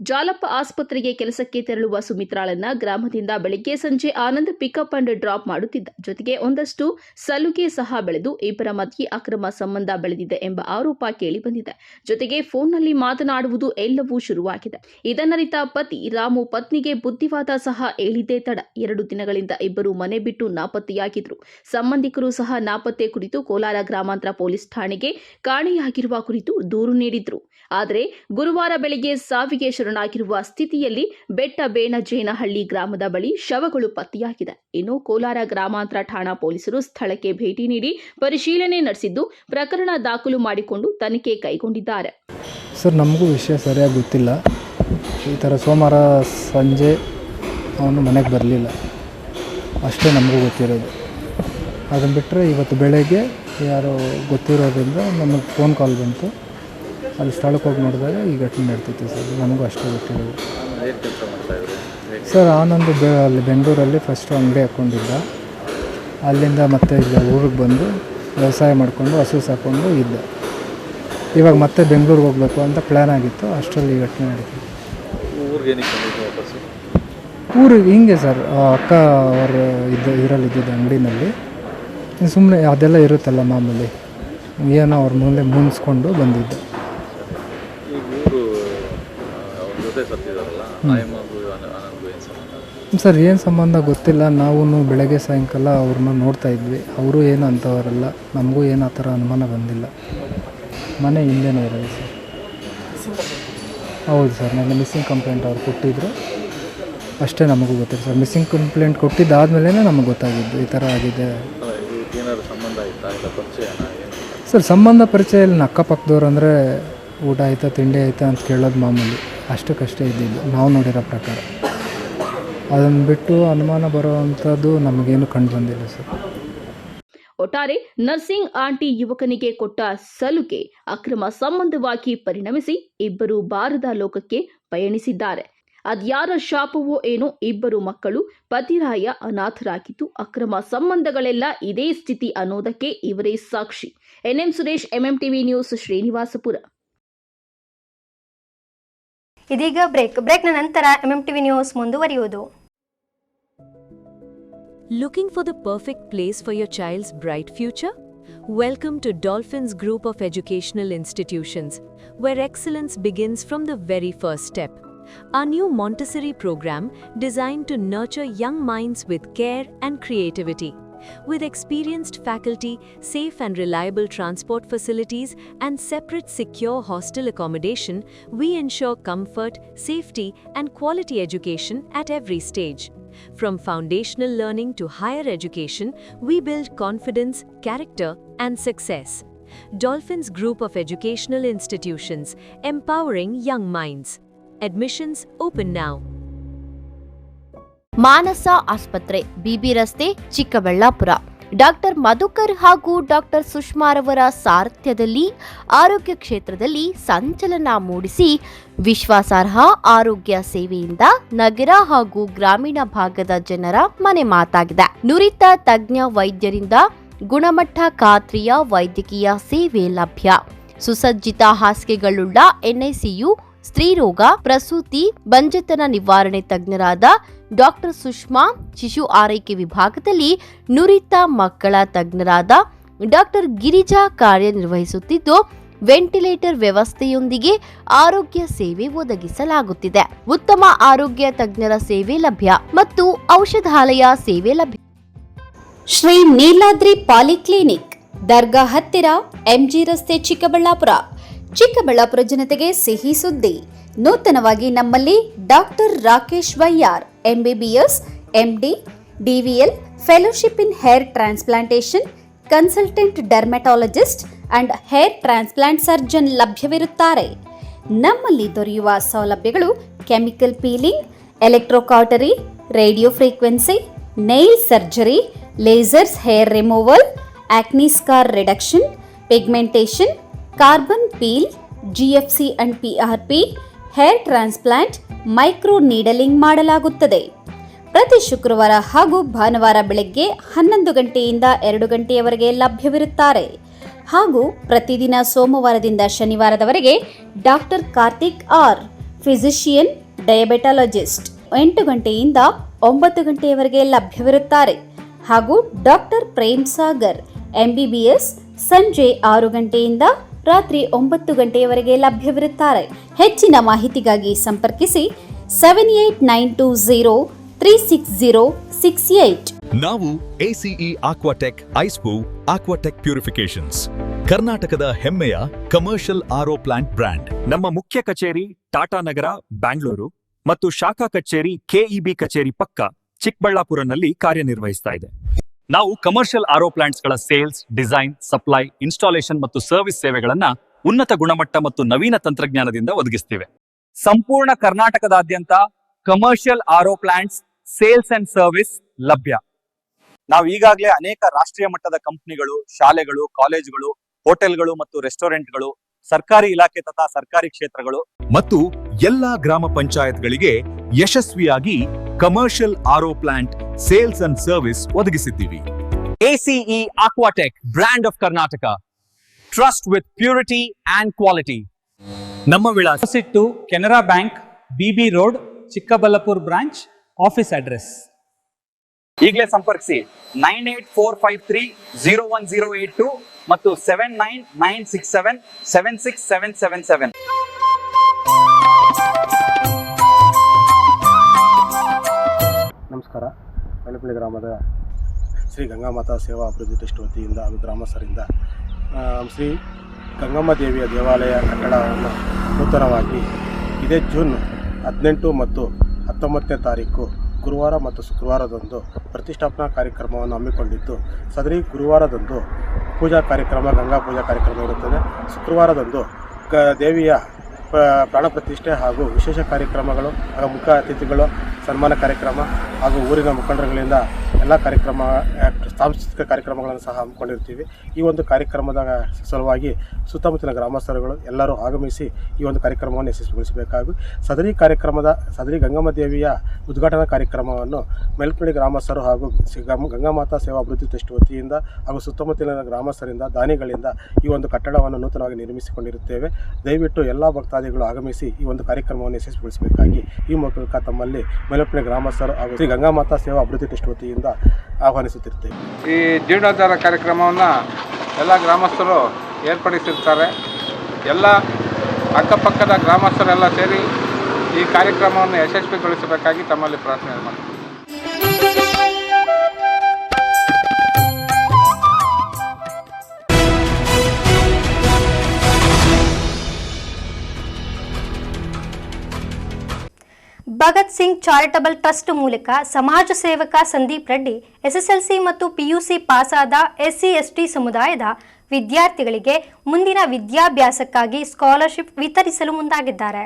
ಜಾಲಪ್ಪ ಆಸ್ಪತ್ರೆಗೆ ಕೆಲಸಕ್ಕೆ ತೆರಳುವ ಸುಮಿತ್ರಾಳನ್ನ ಗ್ರಾಮದಿಂದ ಬೆಳಗ್ಗೆ ಸಂಜೆ ಆನಂದ್ ಪಿಕಪ್ ಅಂಡ್ ಡ್ರಾಪ್ ಮಾಡುತ್ತಿದ್ದ. ಜೊತೆಗೆ ಒಂದಷ್ಟು ಸಲುಗೆ ಸಹ ಬೆಳೆದು ಇಬ್ಬರ ಮಧ್ಯೆ ಅಕ್ರಮ ಸಂಬಂಧ ಬೆಳೆದಿದೆ ಎಂಬ ಆರೋಪ ಕೇಳಿಬಂದಿದೆ. ಜೊತೆಗೆ ಫೋನ್ನಲ್ಲಿ ಮಾತನಾಡುವುದು ಎಲ್ಲವೂ ಶುರುವಾಗಿದೆ. ಇದನ್ನರಿತ ಪತಿ ರಾಮು ಪತ್ನಿಗೆ ಬುದ್ಧಿವಾದ ಸಹ ಹೇಳಿದ್ದೇ ತಡ 2 ದಿನಗಳಿಂದ ಇಬ್ಬರು ಮನೆ ಬಿಟ್ಟು ನಾಪತ್ತೆಯಾಗಿದ್ರು. ಸಂಬಂಧಿಕರು ಸಹ ನಾಪತ್ತೆ ಕುರಿತು ಕೋಲಾರ ಗ್ರಾಮಾಂತರ ಪೊಲೀಸ್ ಠಾಣೆಗೆ ಕಾಣೆಯಾಗಿರುವ ಕುರಿತು ದೂರು ನೀಡಿದ್ರು. ಆದರೆ ಗುರುವಾರ ಬೆಳಗ್ಗೆ ಸಾವಿಗೆ ಶರಣಾಗಿರುವ ಸ್ಥಿತಿಯಲ್ಲಿ ಬೆಟ್ಟಬೇಣಜೇನಹಳ್ಳಿ ಗ್ರಾಮದ ಬಳಿ ಶವಗಳು ಪತ್ತೆಯಾಗಿದೆ. ಇನ್ನು ಕೋಲಾರ ಗ್ರಾಮಾಂತರ ಠಾಣಾ ಪೊಲೀಸರು ಸ್ಥಳಕ್ಕೆ ಭೇಟಿ ನೀಡಿ ಪರಿಶೀಲನೆ ನಡೆಸಿದ್ದು ಪ್ರಕರಣ ದಾಖಲು ಮಾಡಿಕೊಂಡು ತನಿಖೆ ಕೈಗೊಂಡಿದ್ದಾರೆ. ಸರ್, ನಮಗೂ ವಿಷಯ ಸರಿಯಾಗಿ ಗೊತ್ತಿಲ್ಲ. ಈ ಥರ ಸೋಮವಾರ ಸಂಜೆ ಅವನು ಮನೆಗೆ ಬರಲಿಲ್ಲ, ಅಷ್ಟೇ ನಮಗೂ ಗೊತ್ತಿರೋದು. ಅದನ್ನು ಬಿಟ್ಟರೆ ಇವತ್ತು ಬೆಳಗ್ಗೆ ಯಾರೋ ಗೊತ್ತಿರೋದ್ರಿಂದ ನಮಗೆ ಫೋನ್ ಕಾಲ್ ಬಂತು. ಅಲ್ಲಿ ಸ್ಥಳಕ್ಕೆ ಹೋಗಿ ನೋಡಿದಾಗ ಈ ಘಟನೆ ನಡ್ತಿತ್ತು ಸರ್. ನಮಗೂ ಅಷ್ಟೇ ಗೊತ್ತಿರೋದು ಸರ್. ಆನಂದ್ ಅಲ್ಲಿ ಬೆಂಗಳೂರಲ್ಲಿ ಫಸ್ಟು ಅಂಗಡಿ ಹಾಕ್ಕೊಂಡಿದ್ದ. ಅಲ್ಲಿಂದ ಮತ್ತೆ ಇಲ್ಲಿ ಊರಿಗೆ ಬಂದು ವ್ಯವಸಾಯ ಮಾಡಿಕೊಂಡು ಹಸು ಸಾಕೊಂಡು ಇದ್ದ. ಇವಾಗ ಮತ್ತೆ ಬೆಂಗಳೂರಿಗೆ ಹೋಗಬೇಕು ಅಂತ ಪ್ಲ್ಯಾನ್ ಆಗಿತ್ತು, ಅಷ್ಟರಲ್ಲಿ ಈ ಘಟನೆ ನಡೀತು. ಊರಿಗೆ ಹಿಂಗೆ ಸರ್, ಅಕ್ಕ ಅವರು ಇದರಲ್ಲಿದ್ದಿದ್ದು ಅಂಗಡಿನಲ್ಲಿ, ಸುಮ್ಮನೆ ಅದೆಲ್ಲ ಇರುತ್ತಲ್ಲ ಮಾಮೂಲಿ, ಏನೋ ಅವ್ರ ಮುಂದೆ ಮುನ್ಸ್ಕೊಂಡು ಬಂದಿದ್ದು. ಸರ್ ಏನು ಸಂಬಂಧ ಗೊತ್ತಿಲ್ಲ, ನಾವು ಬೆಳಗ್ಗೆ ಸಾಯಂಕಾಲ ಅವ್ರನ್ನ ನೋಡ್ತಾ ಇದ್ವಿ, ಅವರು ಏನು ಅಂಥವರಲ್ಲ, ನಮಗೂ ಏನು ಆ ಥರ ಅನುಮಾನ ಬಂದಿಲ್ಲ. ಮನೆ ಹಿಂದೆನೇ ಇರೋದು ಸರ್. ಹೌದು ಸರ್, ನನ್ನ ಮಿಸ್ಸಿಂಗ್ ಕಂಪ್ಲೇಂಟ್ ಅವ್ರು ಕೊಟ್ಟಿದ್ದರು, ಅಷ್ಟೇ ನಮಗೂ ಗೊತ್ತಿಲ್ಲ ಸರ್. ಮಿಸ್ಸಿಂಗ್ ಕಂಪ್ಲೇಂಟ್ ಕೊಟ್ಟಿದ್ದಾದಮೇಲೆ ನಮಗೆ ಗೊತ್ತಾಗಿದ್ದು ಈ ಥರ ಆಗಿದೆ ಸರ್. ಸಂಬಂಧ ಪರಿಚಯ ಇಲ್ಲ, ಅಕ್ಕಪಕ್ಕದವ್ರು ಅಂದರೆ ಊಟ ಆಯಿತಾ ತಿಂಡಿ ಆಯಿತಾ ಅಂತ ಕೇಳೋದು ಮಾಮೂಲಿ, ಅಷ್ಟಕ್ಕಷ್ಟೇ ಇದ್ದಿದ್ದು ನಾವು ನೋಡಿರೋ ಪ್ರಕಾರ. ಅದನ್ನು ಬಿಟ್ಟು ಅನುಮಾನ ಬರುವಂಥದ್ದು ನಮಗೇನು ಕಂಡು ಬಂದಿಲ್ಲ ಸರ್. ಒಟ್ಟಾರೆ ನರ್ಸಿಂಗ್ ಆಂಟಿ ಯುವಕನಿಗೆ ಕೊಟ್ಟ ಸಲುಗೆ ಅಕ್ರಮ ಸಂಬಂಧವಾಗಿ ಪರಿಣಮಿಸಿ ಇಬ್ಬರು ಬಾರದ ಲೋಕಕ್ಕೆ ಪಯಣಿಸಿದ್ದಾರೆ. ಅದ್ಯಾರ ಶಾಪವೋ ಏನೋ ಇಬ್ಬರು ಮಕ್ಕಳು ಪತಿರಾಯ ಅನಾಥರಾಗಿದ್ದು ಅಕ್ರಮ ಸಂಬಂಧಗಳೆಲ್ಲ ಇದೇ ಸ್ಥಿತಿ ಅನ್ನೋದಕ್ಕೆ ಇವರೇ ಸಾಕ್ಷಿ. NM Suresh, MMTV news, Srinivaspur. ಇದೀಗ ಬ್ರೇಕ್ನ ನಂತರ ಎಂಎಂಟಿವಿ ನ್ಯೂಸ್ ಮುಂದುವರಿಯುವುದು. Looking for the perfect place for your child's bright future? Welcome to Dolphins Group of Educational Institutions, where excellence begins from the very first step. Our new Montessori program designed to nurture young minds with care and creativity. With experienced faculty, safe and reliable transport facilities, and separate secure hostel accommodation, we ensure comfort, safety, and quality education at every stage. From foundational learning to higher education, we build confidence, character, and success. Dolphins Group of Educational Institutions, empowering young minds. Admissions open now. ಮಾನಸ ಆಸ್ಪತ್ರೆ, ಬಿಬಿ ರಸ್ತೆ, Chikkaballapur. Doctor Madhukar ಹಾಗೂ doctor ಸುಷ್ಮಾರವರ ಸಾರಥ್ಯದಲ್ಲಿ ಆರೋಗ್ಯ ಕ್ಷೇತ್ರದಲ್ಲಿ ಸಂಚಲನ ಮೂಡಿಸಿ ವಿಶ್ವಾಸಾರ್ಹ ಆರೋಗ್ಯ ಸೇವೆಯಿಂದ ನಗರ ಹಾಗೂ ಗ್ರಾಮೀಣ ಭಾಗದ ಜನರ ಮನೆ ಮಾತಾಗಿದೆ. ನುರಿತ ತಜ್ಞ ವೈದ್ಯರಿಂದ ಗುಣಮಟ್ಟ ಖಾತ್ರಿಯ ವೈದ್ಯಕೀಯ ಸೇವೆ ಲಭ್ಯ. ಸುಸಜ್ಜಿತ ಹಾಸಿಗೆಗಳುಳ್ಳ ಎನ್ಐಸಿಯು, ಸ್ತ್ರೀರೋಗ, ಪ್ರಸೂತಿ, ಬಂಜೆತನ ನಿವಾರಣೆ ತಜ್ಞರಾದ ಡಾಕ್ಟರ್ ಸುಷ್ಮಾ, ಶಿಶು ಆರೈಕೆ ವಿಭಾಗದಲ್ಲಿ ನುರಿತ ಮಕ್ಕಳ ತಜ್ಞರಾದ ಡಾಕ್ಟರ್ ಗಿರಿಜಾ ಕಾರ್ಯನಿರ್ವಹಿಸುತ್ತಿದ್ದು, ವೆಂಟಿಲೇಟರ್ ವ್ಯವಸ್ಥೆಯೊಂದಿಗೆ ಆರೋಗ್ಯ ಸೇವೆ ಒದಗಿಸಲಾಗುತ್ತಿದೆ. ಉತ್ತಮ ಆರೋಗ್ಯ ತಜ್ಞರ ಸೇವೆ ಲಭ್ಯ ಮತ್ತು ಔಷಧಾಲಯ ಸೇವೆ ಲಭ್ಯ. ಶ್ರೀ ನೀಲಾದ್ರಿ ಪಾಲಿಕ್ಲಿನಿಕ್, ದರ್ಗಾ ಹತ್ತಿರ, ಎಂಜಿ ರಸ್ತೆ, ಚಿಕ್ಕಬಳ್ಳಾಪುರ. ಚಿಕ್ಕಬಳ್ಳಾಪುರ ಜನತೆಗೆ ಸಿಹಿ ಸುದ್ದಿ. ನೂತನವಾಗಿ ನಮ್ಮಲ್ಲಿ ಡಾಕ್ಟರ್ ರಾಕೇಶ್ ವೈಯಾರ್, MBBS, MD, DVL, fellowship in hair transplantation, consultant dermatologist and hair transplant surgeon ಲಭ್ಯವಿರುತ್ತಾರೆ. ನಮ್ಮಲ್ಲಿ ದೊರೆಯುವ ಸೌಲಭ್ಯಗಳು chemical peeling, electrocautery, radio frequency, nail surgery, lasers hair removal, acne scar reduction, pigmentation, carbon peel, GFC and PRP, hair transplant, micro needling ಮಾಡಲಾಗುತ್ತದೆ. ಪ್ರತಿ ಶುಕ್ರವಾರ ಹಾಗೂ ಭಾನುವಾರ ಬೆಳಗ್ಗೆ 11 ಗಂಟೆಯಿಂದ 2 ಗಂಟೆಯವರೆಗೆ ಲಭ್ಯವಿರುತ್ತಾರೆ. ಹಾಗೂ ಪ್ರತಿದಿನ ಸೋಮವಾರದಿಂದ ಶನಿವಾರದವರೆಗೆ ಡಾಕ್ಟರ್ ಕಾರ್ತಿಕ್ ಆರ್, ಫಿಸಿಷಿಯನ್, ಡಯಾಬೆಟಾಲಜಿಸ್ಟ್ 8 ಗಂಟೆಯಿಂದ 9 ಗಂಟೆಯವರೆಗೆ ಲಭ್ಯವಿರುತ್ತಾರೆ. ಹಾಗೂ ಡಾಕ್ಟರ್ ಪ್ರೇಮ್ ಸಾಗರ್, ಎಂಬಿಬಿಎಸ್, ಸಂಜೆ 6 ಗಂಟೆಯಿಂದ ರಾತ್ರಿ 9 ಗಂಟೆಯವರೆಗೆ ಲಭ್ಯವಿರುತ್ತಾರೆ. ಹೆಚ್ಚಿನ ಮಾಹಿತಿಗಾಗಿ ಸಂಪರ್ಕಿಸಿ 7892036068. ನಾವು ACE Aquatech ಐಸ್ಪೂ ಆಕ್ವಾಟೆಕ್ ಪ್ಯೂರಿಫಿಕೇಶನ್ಸ್, ಕರ್ನಾಟಕದ ಹೆಮ್ಮೆಯ ಕಮರ್ಷಿಯಲ್ ಆರೋ ಪ್ಲಾಂಟ್ ಬ್ರ್ಯಾಂಡ್. ನಮ್ಮ ಮುಖ್ಯ ಕಚೇರಿ ಟಾಟಾ ನಗರ, ಬ್ಯಾಂಗ್ಳೂರು ಮತ್ತು ಶಾಖಾ ಕಚೇರಿ KEB ಕಚೇರಿ ಪಕ್ಕ ಚಿಕ್ಕಬಳ್ಳಾಪುರನಲ್ಲಿ ಕಾರ್ಯನಿರ್ವಹಿಸ್ತಾ ಇದೆ. ನಾವು ಕಮರ್ಷಿಯಲ್ ಆರೋ ಪ್ಲಾಂಟ್ಸ್ಗಳ ಸೇಲ್ಸ್, ಡಿಸೈನ್, ಸಪ್ಲೈ, ಇನ್ಸ್ಟಾಲೇಷನ್ ಮತ್ತು ಸರ್ವಿಸ್ ಸೇವೆಗಳನ್ನ ಉನ್ನತ ಗುಣಮಟ್ಟ ಮತ್ತು ನವೀನ ತಂತ್ರಜ್ಞಾನದಿಂದ ಒದಗಿಸ್ತಿವೆ. ಸಂಪೂರ್ಣ ಕರ್ನಾಟಕದಾದ್ಯಂತ commercial RO plants sales and service ಲಭ್ಯ. ನಾವು ಈಗಾಗಲೇ ಅನೇಕ ರಾಷ್ಟ್ರೀಯ ಮಟ್ಟದ ಕಂಪನಿಗಳು, ಶಾಲೆಗಳು, ಕಾಲೇಜುಗಳು, ಹೋಟೆಲ್ಗಳು ಮತ್ತು ರೆಸ್ಟೋರೆಂಟ್ಗಳು, ಸರ್ಕಾರಿ ಇಲಾಖೆ ತಥಾ ಸರ್ಕಾರಿ ಕ್ಷೇತ್ರಗಳು ಮತ್ತು ಎಲ್ಲಾ ಗ್ರಾಮ ಪಂಚಾಯತ್ಗಳಿಗೆ ಯಶಸ್ವಿಯಾಗಿ commercial RO plant sales and service ಒದಗಿಸಿದ್ದೀವಿ. ACE Aquatech, brand of Karnataka, Trust with purity and quality. ನಮ್ಮ ವಿಳಾಸ opposite to Canara Bank, BB Road, Chikkaballapura branch, office address. ಈಗಲೇ ಸಂಪರ್ಕಿಸಿ 9845301082 ಮತ್ತು 7996776777. ನಮಸ್ಕಾರ. ಮೈಲಪಳ್ಳಿ ಗ್ರಾಮದ ಶ್ರೀ ಗಂಗಾಮಾತಾ ಸೇವಾ ಅಭಿವೃದ್ಧಿ ಟ್ರಸ್ಟ್ ವತಿಯಿಂದ ಹಾಗೂ ಗ್ರಾಮಸ್ಥರಿಂದ ಶ್ರೀ ಗಂಗಮ್ಮ ದೇವಿಯ ದೇವಾಲಯ ಕಟ್ಟಡವನ್ನು ನೂತನವಾಗಿ ಇದೇ ಜೂನ್ 18 ಮತ್ತು 19ನೇ ತಾರೀಕು ಗುರುವಾರ ಮತ್ತು ಶುಕ್ರವಾರದಂದು ಪ್ರತಿಷ್ಠಾಪನಾ ಕಾರ್ಯಕ್ರಮವನ್ನು ಹಮ್ಮಿಕೊಂಡಿದ್ದು, ಸದರಿ ಗುರುವಾರದಂದು ಪೂಜಾ ಕಾರ್ಯಕ್ರಮ, ಗಂಗಾ ಪೂಜಾ ಕಾರ್ಯಕ್ರಮ ಇರುತ್ತದೆ. ಶುಕ್ರವಾರದಂದು ದೇವಿಯ ಪ್ರಾಣ ಪ್ರತಿಷ್ಠೆ ಹಾಗೂ ವಿಶೇಷ ಕಾರ್ಯಕ್ರಮಗಳು ಹಾಗೂ ಮುಖ್ಯ ಅತಿಥಿಗಳು ಸನ್ಮಾನ ಕಾರ್ಯಕ್ರಮ ಹಾಗೂ ಊರಿನ ಮುಖಂಡರುಗಳಿಂದ ಎಲ್ಲ ಕಾರ್ಯಕ್ರಮ, ಸಾಂಸ್ಕೃತಿಕ ಕಾರ್ಯಕ್ರಮಗಳನ್ನು ಸಹ ಹಮ್ಮಿಕೊಂಡಿರ್ತೀವಿ. ಈ ಒಂದು ಕಾರ್ಯಕ್ರಮದ ಸಲುವಾಗಿ ಸುತ್ತಮುತ್ತಲಿನ ಗ್ರಾಮಸ್ಥರುಗಳು ಎಲ್ಲರೂ ಆಗಮಿಸಿ ಈ ಒಂದು ಕಾರ್ಯಕ್ರಮವನ್ನು ಯಶಸ್ವಿಗೊಳಿಸಬೇಕಾಗಿ ಸದರಿ ಗಂಗಮ್ಮ ದೇವಿಯ ಉದ್ಘಾಟನಾ ಕಾರ್ಯಕ್ರಮವನ್ನು ಮೈಲಪಳ್ಳಿ ಗ್ರಾಮಸ್ಥರು ಹಾಗೂ ಗಂಗಾಮಾತಾ ಸೇವಾ ಅಭಿವೃದ್ಧಿ ಟ್ರಸ್ಟ್ ವತಿಯಿಂದ ಹಾಗೂ ಸುತ್ತಮುತ್ತಲಿನ ಗ್ರಾಮಸ್ಥರಿಂದ, ದಾನಿಗಳಿಂದ ಈ ಒಂದು ಕಟ್ಟಡವನ್ನು ನೂತನವಾಗಿ ನಿರ್ಮಿಸಿಕೊಂಡಿರುತ್ತೇವೆ. ದಯವಿಟ್ಟು ಎಲ್ಲ ಭಕ್ತಾದಿಗಳು ಆಗಮಿಸಿ ಈ ಒಂದು ಕಾರ್ಯಕ್ರಮವನ್ನು ಯಶಸ್ವಿಗೊಳಿಸಬೇಕಾಗಿ ಈ ಮೂಲಕ ತಮ್ಮಲ್ಲಿ ಮೈಲಪಳ್ಳಿ ಗ್ರಾಮಸ್ಥರು ಹಾಗೂ ಶ್ರೀ ಗಂಗಾಮಾತಾ ಸೇವಾ ಅಭಿವೃದ್ಧಿ ಟ್ರಸ್ಟ್ ವತಿಯಿಂದ ಆಹ್ವಾನಿಸುತ್ತಿರ್ತೇವೆ. ಈ ಜೀರ್ಣೋದ್ಧಾರ ಕಾರ್ಯಕ್ರಮವನ್ನು ಎಲ್ಲ ಗ್ರಾಮಸ್ಥರು ಏರ್ಪಡಿಸಿರ್ತಾರೆ. ಎಲ್ಲ ಅಕ್ಕಪಕ್ಕದ ಗ್ರಾಮಸ್ಥರೆಲ್ಲ ಸೇರಿ ಈ ಕಾರ್ಯಕ್ರಮವನ್ನು ಯಶಸ್ವಿಗೊಳಿಸಬೇಕಾಗಿ ತಮ್ಮಲ್ಲಿ ಪ್ರಾರ್ಥನೆ ಮಾಡ್ತೀವಿ. ಭಗತ್ ಸಿಂಗ್ ಚಾರಿಟಬಲ್ ಟ್ರಸ್ಟ್ ಮೂಲಕ ಸಮಾಜ ಸೇವಕ ಸಂದೀಪ್ ರೆಡ್ಡಿ ಎಸ್ಎಸ್ಎಲ್ಸಿ ಮತ್ತು ಪಿಯುಸಿ ಪಾಸಾದ SC/ST ಸಮುದಾಯದ ವಿದ್ಯಾರ್ಥಿಗಳಿಗೆ ಮುಂದಿನ ವಿದ್ಯಾಭ್ಯಾಸಕ್ಕಾಗಿ ಸ್ಕಾಲರ್ಶಿಪ್ ವಿತರಿಸಲು ಮುಂದಾಗಿದ್ದಾರೆ.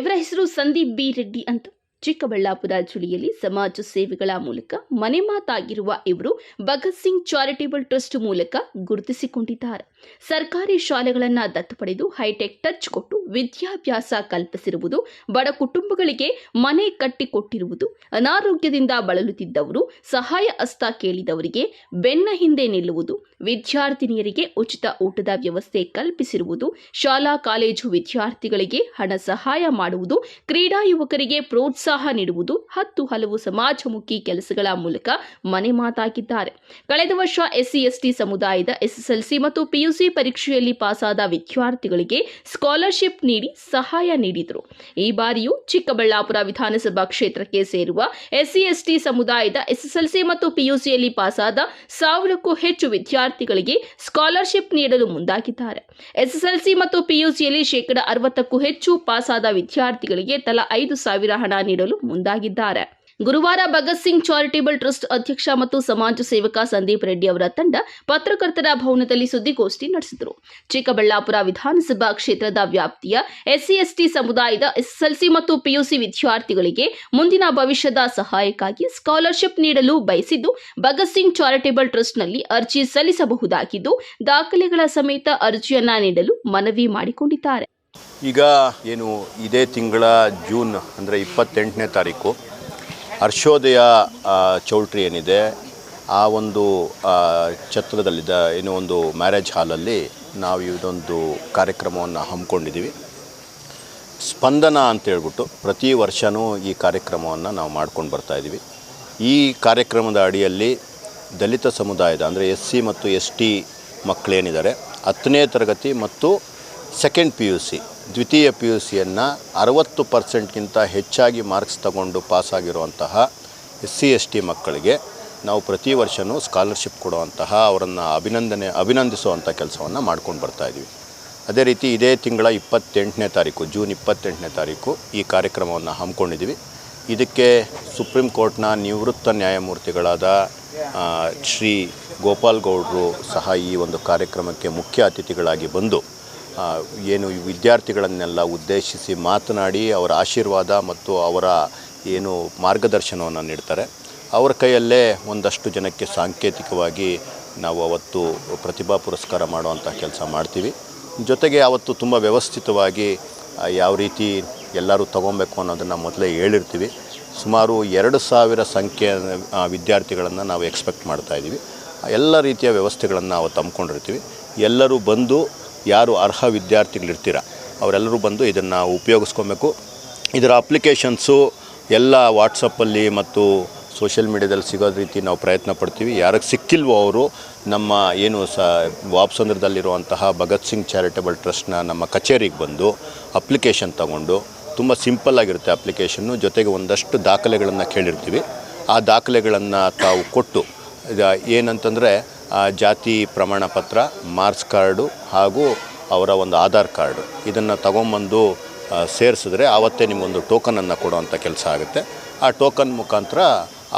ಇವರ ಹೆಸರು ಸಂದೀಪ್ ಬಿ ರೆಡ್ಡಿ ಅಂತ. ಚಿಕ್ಕಬಳ್ಳಾಪುರ ಜಿಲ್ಲೆಯಲ್ಲಿ ಸಮಾಜ ಸೇವೆಗಳ ಮೂಲಕ ಮನೆ ಮಾತಾಗಿರುವ ಇವರು ಭಗತ್ ಸಿಂಗ್ ಚಾರಿಟೇಬಲ್ ಟ್ರಸ್ಟ್ ಮೂಲಕ ಗುರುತಿಸಿಕೊಂಡಿದ್ದಾರೆ. ಸರ್ಕಾರಿ ಶಾಲೆಗಳನ್ನು ದತ್ತು ಪಡೆದು ಹೈಟೆಕ್ ಟಚ್ ಕೊಟ್ಟು ವಿದ್ಯಾಭ್ಯಾಸ ಕಲ್ಪಿಸಿರುವುದು, ಬಡ ಕುಟುಂಬಗಳಿಗೆ ಮನೆ ಕಟ್ಟಿಕೊಟ್ಟಿರುವುದು, ಅನಾರೋಗ್ಯದಿಂದ ಬಳಲುತ್ತಿದ್ದವರು ಸಹಾಯ ಹಸ್ತ ಕೇಳಿದವರಿಗೆ ಬೆನ್ನ ಹಿಂದೆ ನಿಲ್ಲುವುದು, ವಿದ್ಯಾರ್ಥಿನಿಯರಿಗೆ ಉಚಿತ ಊಟದ ವ್ಯವಸ್ಥೆ ಕಲ್ಪಿಸಿರುವುದು, ಶಾಲಾ ಕಾಲೇಜು ವಿದ್ಯಾರ್ಥಿಗಳಿಗೆ ಹಣ ಸಹಾಯ ಮಾಡುವುದು, ಕ್ರೀಡಾ ಯುವಕರಿಗೆ ಪ್ರೋತ್ಸಾಹ ನೀಡುವುದು, ಹಲವು ಸಮಾಜಮುಖಿ ಕೆಲಸಗಳ ಮೂಲಕ ಮನೆ ಮಾತಾಗಿದ್ದಾರೆ. ಕಳೆದ ವರ್ಷ SC/ST ಸಮುದಾಯದ SSLC ಮತ್ತು PUC ಪರೀಕ್ಷೆಯಲ್ಲಿ ಪಾಸಾದ ವಿದ್ಯಾರ್ಥಿಗಳಿಗೆ ಸ್ಕಾಲರ್ಶಿಪ್ ನೀಡಿ ಸಹಾಯ ನೀಡಿದರು. ಈ ಬಾರಿಯೂ ಚಿಕ್ಕಬಳ್ಳಾಪುರ ವಿಧಾನಸಭಾ ಕ್ಷೇತ್ರಕ್ಕೆ ಸೇರುವ SC/ST ಸಮುದಾಯದ SSLC ಮತ್ತು PUCಯಲ್ಲಿ ಪಾಸಾದ 1000ಕ್ಕೂ ಹೆಚ್ಚು ವಿದ್ಯಾರ್ಥಿಗಳಿಗೆ ಸ್ಕಾಲರ್ಶಿಪ್ ನೀಡಲು ಮುಂದಾಗಿದ್ದಾರೆ. SSLC ಮತ್ತು PUCಯಲ್ಲಿ 60%ಕ್ಕೂ ಹೆಚ್ಚು ಪಾಸಾದ ವಿದ್ಯಾರ್ಥಿಗಳಿಗೆ ತಲಾ 5,000 ಹಣ ನೀಡಲು ಮುಂದಾಗಿದ್ದಾರೆ. ಗುರುವಾರ ಭಗತ್ ಸಿಂಗ್ ಚಾರಿಟೇಬಲ್ ಟ್ರಸ್ಟ್ ಅಧ್ಯಕ್ಷ ಮತ್ತು ಸಮಾಜ ಸೇವಕ ಸಂದೀಪ್ ರೆಡ್ಡಿ ಅವರ ತಂಡ ಪತ್ರಕರ್ತರ ಭವನದಲ್ಲಿ ಸುದ್ದಿಗೋಷ್ಠಿ ನಡೆಸಿದರು. ಚಿಕ್ಕಬಳ್ಳಾಪುರ ವಿಧಾನಸಭಾ ಕ್ಷೇತ್ರದ ವ್ಯಾಪ್ತಿಯ SC/ST ಸಮುದಾಯದ SSLC ಮತ್ತು PUC ವಿದ್ಯಾರ್ಥಿಗಳಿಗೆ ಮುಂದಿನ ಭವಿಷ್ಯದ ಸಹಾಯಕ್ಕಾಗಿ ಸ್ಕಾಲರ್ಶಿಪ್ ನೀಡಲು ಬಯಸಿದ್ದು, ಭಗತ್ ಸಿಂಗ್ ಚಾರಿಟೇಬಲ್ ಟ್ರಸ್ಟ್ನಲ್ಲಿ ಅರ್ಜಿ ಸಲ್ಲಿಸಬಹುದಾಗಿದ್ದು, ದಾಖಲೆಗಳ ಸಮೇತ ಅರ್ಜಿಯನ್ನ ನೀಡಲು ಮನವಿ ಮಾಡಿಕೊಂಡಿದ್ದಾರೆ. ಈಗ ಏನು ಇದೇ ತಿಂಗಳ ಜೂನ್ ಅಂದರೆ 28ನೇ ತಾರೀಕು ಹರ್ಷೋದಯ ಚೌಲ್ಟ್ರಿ ಏನಿದೆ ಆ ಒಂದು ಛತ್ರದಲ್ಲಿದ್ದ ಏನೋ ಒಂದು ಮ್ಯಾರೇಜ್ ಹಾಲಲ್ಲಿ ನಾವು ಇದೊಂದು ಕಾರ್ಯಕ್ರಮವನ್ನು ಹಮ್ಮಿಕೊಂಡಿದ್ದೀವಿ. ಸ್ಪಂದನ ಅಂತೇಳ್ಬಿಟ್ಟು ಪ್ರತಿ ವರ್ಷವೂ ಈ ಕಾರ್ಯಕ್ರಮವನ್ನು ನಾವು ಮಾಡ್ಕೊಂಡು ಬರ್ತಾಯಿದ್ದೀವಿ. ಈ ಕಾರ್ಯಕ್ರಮದ ಅಡಿಯಲ್ಲಿ ದಲಿತ ಸಮುದಾಯದ ಅಂದರೆ SC ಮತ್ತು ST ಮಕ್ಕಳೇನಿದ್ದಾರೆ 10ನೇ ತರಗತಿ ಮತ್ತು ಸೆಕೆಂಡ್ PUC ದ್ವಿತೀಯ PUCಯನ್ನು 60%ಗಿಂತ ಹೆಚ್ಚಾಗಿ ಮಾರ್ಕ್ಸ್ ತಗೊಂಡು ಪಾಸಾಗಿರುವಂತಹ SC/ST ಮಕ್ಕಳಿಗೆ ನಾವು ಪ್ರತಿ ವರ್ಷವೂ ಸ್ಕಾಲರ್ಶಿಪ್ ಕೊಡುವಂತಹ ಅವರನ್ನು ಅಭಿನಂದಿಸುವಂಥ ಕೆಲಸವನ್ನು ಮಾಡ್ಕೊಂಡು ಬರ್ತಾಯಿದ್ದೀವಿ. ಅದೇ ರೀತಿ ಇದೇ ತಿಂಗಳ 28ನೇ ತಾರೀಕು ಜೂನ್ 28ನೇ ತಾರೀಕು ಈ ಕಾರ್ಯಕ್ರಮವನ್ನು ಹಮ್ಮಿಕೊಂಡಿದ್ದೀವಿ. ಇದಕ್ಕೆ ಸುಪ್ರೀಂ ಕೋರ್ಟ್ನ ನಿವೃತ್ತ ನ್ಯಾಯಮೂರ್ತಿಗಳಾದ ಶ್ರೀ ಗೋಪಾಲ್ ಗೌಡರು ಸಹ ಈ ಒಂದು ಕಾರ್ಯಕ್ರಮಕ್ಕೆ ಮುಖ್ಯ ಅತಿಥಿಗಳಾಗಿ ಬಂದು ಏನು ವಿದ್ಯಾರ್ಥಿಗಳನ್ನೆಲ್ಲ ಉದ್ದೇಶಿಸಿ ಮಾತನಾಡಿ ಅವರ ಆಶೀರ್ವಾದ ಮತ್ತು ಅವರ ಏನು ಮಾರ್ಗದರ್ಶನವನ್ನು ನೀಡ್ತಾರೆ. ಅವರ ಕೈಯಲ್ಲೇ ಒಂದಷ್ಟು ಜನಕ್ಕೆ ಸಾಂಕೇತಿಕವಾಗಿ ನಾವು ಅವತ್ತು ಪ್ರತಿಭಾ ಪುರಸ್ಕಾರ ಮಾಡುವಂಥ ಕೆಲಸ ಮಾಡ್ತೀವಿ. ಜೊತೆಗೆ ಅವತ್ತು ತುಂಬ ವ್ಯವಸ್ಥಿತವಾಗಿ ಯಾವ ರೀತಿ ಎಲ್ಲರೂ ತೊಗೊಬೇಕು ಅನ್ನೋದನ್ನು ಮೊದಲೇ ಹೇಳಿರ್ತೀವಿ. ಸುಮಾರು 2,000 ಸಂಖ್ಯೆಯ ವಿದ್ಯಾರ್ಥಿಗಳನ್ನು ನಾವು ಎಕ್ಸ್ಪೆಕ್ಟ್ ಮಾಡ್ತಾಯಿದ್ದೀವಿ. ಎಲ್ಲ ರೀತಿಯ ವ್ಯವಸ್ಥೆಗಳನ್ನು ನಾವು ತಂದ್ಕೊಂಡಿರ್ತೀವಿ. ಎಲ್ಲರೂ ಬಂದು ಯಾರು ಅರ್ಹ ವಿದ್ಯಾರ್ಥಿಗಳಿರ್ತೀರ ಅವರೆಲ್ಲರೂ ಬಂದು ಇದನ್ನು ಉಪಯೋಗಿಸ್ಕೊಬೇಕು. ಇದರ ಅಪ್ಲಿಕೇಶನ್ಸು ಎಲ್ಲ ವಾಟ್ಸಪ್ಪಲ್ಲಿ ಮತ್ತು ಸೋಷಿಯಲ್ ಮೀಡಿಯಾದಲ್ಲಿ ಸಿಗೋದ ರೀತಿ ನಾವು ಪ್ರಯತ್ನ ಪಡ್ತೀವಿ. ಯಾರಿಗೆ ಸಿಕ್ಕಿಲ್ವೋ ಅವರು ನಮ್ಮ ಏನು ವಾಪ್ಸಂದ್ರದಲ್ಲಿರುವಂತಹ ಭಗತ್ ಸಿಂಗ್ ಚಾರಿಟಬಲ್ ಟ್ರಸ್ಟ್ನ ನಮ್ಮ ಕಚೇರಿಗೆ ಬಂದು ಅಪ್ಲಿಕೇಶನ್ ತಗೊಂಡು, ತುಂಬ ಸಿಂಪಲ್ಲಾಗಿರುತ್ತೆ ಅಪ್ಲಿಕೇಶನ್ನು, ಜೊತೆಗೆ ಒಂದಷ್ಟು ದಾಖಲೆಗಳನ್ನು ಕೇಳಿರ್ತೀವಿ. ಆ ದಾಖಲೆಗಳನ್ನು ತಾವು ಕೊಟ್ಟು ಏನಂತಂದರೆ ಜಾತಿ ಪ್ರಮಾಣ ಪತ್ರ, ಮಾರ್ಕ್ಸ್ ಕಾರ್ಡು ಹಾಗೂ ಅವರ ಒಂದು ಆಧಾರ್ ಕಾರ್ಡು ಇದನ್ನು ತಗೊಂಬಂದು ಸೇರಿಸಿದ್ರೆ ಆವತ್ತೇ ನಿಮಗೊಂದು ಟೋಕನನ್ನು ಕೊಡುವಂಥ ಕೆಲಸ ಆಗುತ್ತೆ. ಆ ಟೋಕನ್ ಮುಖಾಂತರ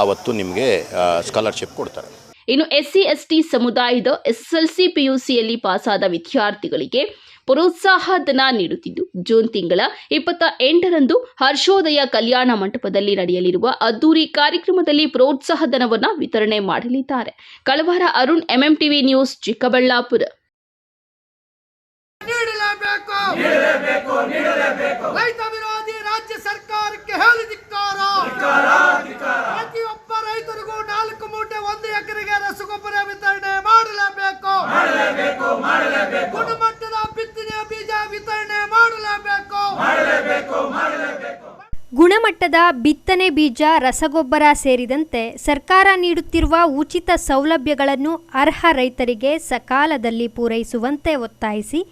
ಆವತ್ತು ನಿಮಗೆ ಸ್ಕಾಲರ್ಶಿಪ್ ಕೊಡ್ತಾರೆ. ಇನ್ನು SC/ST ಸಮುದಾಯದ SSLC PUCಯಲ್ಲಿ ಪಾಸಾದ ವಿದ್ಯಾರ್ಥಿಗಳಿಗೆ ಪ್ರೋತ್ಸಾಹ ಧನ ನೀಡುತ್ತಿದ್ದು, ಜೂನ್ ತಿಂಗಳ 28ರಂದು ಹರ್ಷೋದಯ ಕಲ್ಯಾಣ ಮಂಟಪದಲ್ಲಿ ನಡೆಯಲಿರುವ ಅದ್ದೂರಿ ಕಾರ್ಯಕ್ರಮದಲ್ಲಿ ಪ್ರೋತ್ಸಾಹ ಧನವನ್ನು ವಿತರಣೆ ಮಾಡಲಿದ್ದಾರೆ. ಕಳವಾರ ಅರುಣ್, MMTV ನ್ಯೂಸ್, ಚಿಕ್ಕಬಳ್ಳಾಪುರ. ರೈತ ವಿರೋಧಿ ರಾಜ್ಯ ಸರ್ಕಾರಕ್ಕೆ ಹೇಳಿ ಧಿಕ್ಕಾರ. ಪ್ರತಿಯೊಬ್ಬ ರೈತರಿಗೂ 4 ಮೂಟೆ 1 ಎಕರೆಗೆ ರಸಗೊಬ್ಬರ ವಿತರಣೆ ಮಾಡಲೇಬೇಕು. ಗುಣಮಟ್ಟದ ಬಿತ್ತನೆ ಬೀಜ ವಿತರಣೆ ಮಾಡಲೇಬೇಕು. ಗುಣಮಟ್ಟದ ಬಿತ್ತನೆ ಬೀಜ, ರಸಗೊಬ್ಬರ ಸೇರಿದಂತೆ ಸರ್ಕಾರ ನೀಡುತ್ತಿರುವ ಉಚಿತ ಸೌಲಭ್ಯಗಳನ್ನು ಅರ್ಹ ರೈತರಿಗೆ ಸಕಾಲದಲ್ಲಿ ಪೂರೈಸುವಂತೆ ಒತ್ತಾಯಿಸಿ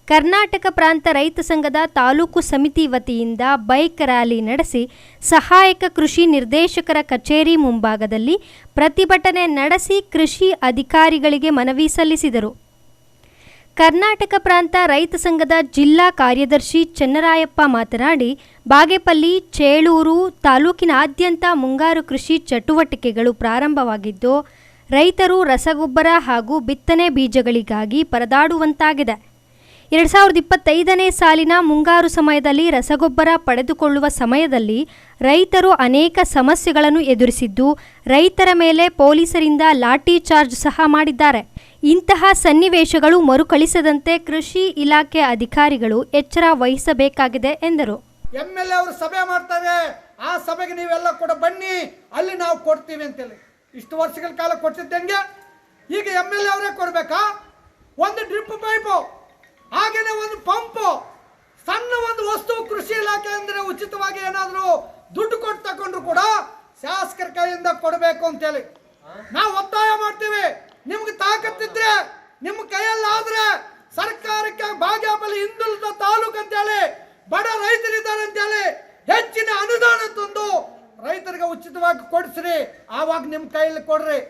ಕರ್ನಾಟಕ ಪ್ರಾಂತ ರೈತ ಸಂಘದ ತಾಲೂಕು ಸಮಿತಿ ವತಿಯಿಂದ ಬೈಕ್ ರ್ಯಾಲಿ ನಡೆಸಿ ಸಹಾಯಕ ಕೃಷಿ ನಿರ್ದೇಶಕರ ಕಚೇರಿ ಮುಂಭಾಗದಲ್ಲಿ ಪ್ರತಿಭಟನೆ ನಡೆಸಿ ಕೃಷಿ ಅಧಿಕಾರಿಗಳಿಗೆ ಮನವಿ ಸಲ್ಲಿಸಿದರು. ಕರ್ನಾಟಕ ಪ್ರಾಂತ ರೈತ ಸಂಘದ ಜಿಲ್ಲಾ ಕಾರ್ಯದರ್ಶಿ ಚೆನ್ನರಾಯಪ್ಪ ಮಾತನಾಡಿ, ಬಾಗೇಪಲ್ಲಿ, ಚೇಳೂರು ತಾಲೂಕಿನಾದ್ಯಂತ ಮುಂಗಾರು ಕೃಷಿ ಚಟುವಟಿಕೆಗಳು ಪ್ರಾರಂಭವಾಗಿದ್ದು, ರೈತರು ರಸಗೊಬ್ಬರ ಹಾಗೂ ಬಿತ್ತನೆ ಬೀಜಗಳಿಗಾಗಿ ಪರದಾಡುವಂತಾಗಿದೆ. 2025ನೇ ಸಾಲಿನ ಮುಂಗಾರು ಸಮಯದಲ್ಲಿ ರಸಗೊಬ್ಬರ ಪಡೆದುಕೊಳ್ಳುವ ಸಮಯದಲ್ಲಿ ರೈತರು ಅನೇಕ ಸಮಸ್ಯೆಗಳನ್ನು ಎದುರಿಸಿದ್ದು, ರೈತರ ಮೇಲೆ ಪೊಲೀಸರಿಂದ ಲಾಠಿ ಚಾರ್ಜ್ ಸಹ ಮಾಡಿದ್ದಾರೆ. ಇಂತಹ ಸನ್ನಿವೇಶಗಳು ಮರುಕಳಿಸದಂತೆ ಕೃಷಿ ಇಲಾಖೆ ಅಧಿಕಾರಿಗಳು ಎಚ್ಚರ ವಹಿಸಬೇಕಾಗಿದೆ ಎಂದರು. MLA ಅವರು ಸಭೆ ಮಾಡ್ತಾರೆ, ಆ ಸಭೆಗೆ ನೀವೆಲ್ಲ ಕೂಡ ಬನ್ನಿ, ಅಲ್ಲಿ ನಾವು ಕೊಡ್ತೀವಿ ಅಂತೇಳಿ. ಇಷ್ಟು ವರ್ಷಗಳ ಕಾಲ ಕೊಡ್ತಿದ್ದಂಗೆ ಈಗ MLA ಅವರೇ ಕೊಡಬೇಕಾ? ಒಂದು ಡ್ರಿಪ್ ಪೈಪು, ಹಾಗೇನೆ ಒಂದು ಪಂಪು, ಸಣ್ಣ ಒಂದು ವಸ್ತು ಕೃಷಿ ಇಲಾಖೆ ಅಂದರೆ ಉಚಿತವಾಗಿ ಏನಾದರೂ ದುಡ್ಡು ಕೊಟ್ಟು ತಗೊಂಡ್ರು ಕೂಡ ಶಾಸಕರ ಕೈಯಿಂದ ಕೊಡಬೇಕು ಅಂತೇಳಿ ನಾವು ಒತ್ತಾಯ ಮಾಡ್ತೀವಿ. ನಿಮ್ಗೆ ತಾಕತ್ತಿದ್ರೆ, ನಿಮ್ಮ ಕೈಯಲ್ಲಾದ್ರೆ ಸರ್ಕಾರಕ್ಕೆ ಬಾಗೇಪಲ್ಲಿ ಹಿಂದುಳಿದ ತಾಲೂಕು ಅಂತೇಳಿ ಬಡ ರೈತರಿದ್ದಾರೆ ಅಂತೇಳಿ ಹೆಚ್ಚಿನ ಅನುದಾನ ತಂದು ರೈತರಿಗೆ ಉಚಿತವಾಗಿ ಕೊಡಿಸ್ರಿ. ಆವಾಗ ನಿಮ್ಮ ಕೈಯಲ್ಲಿ ಕೊಡ್ರಿ.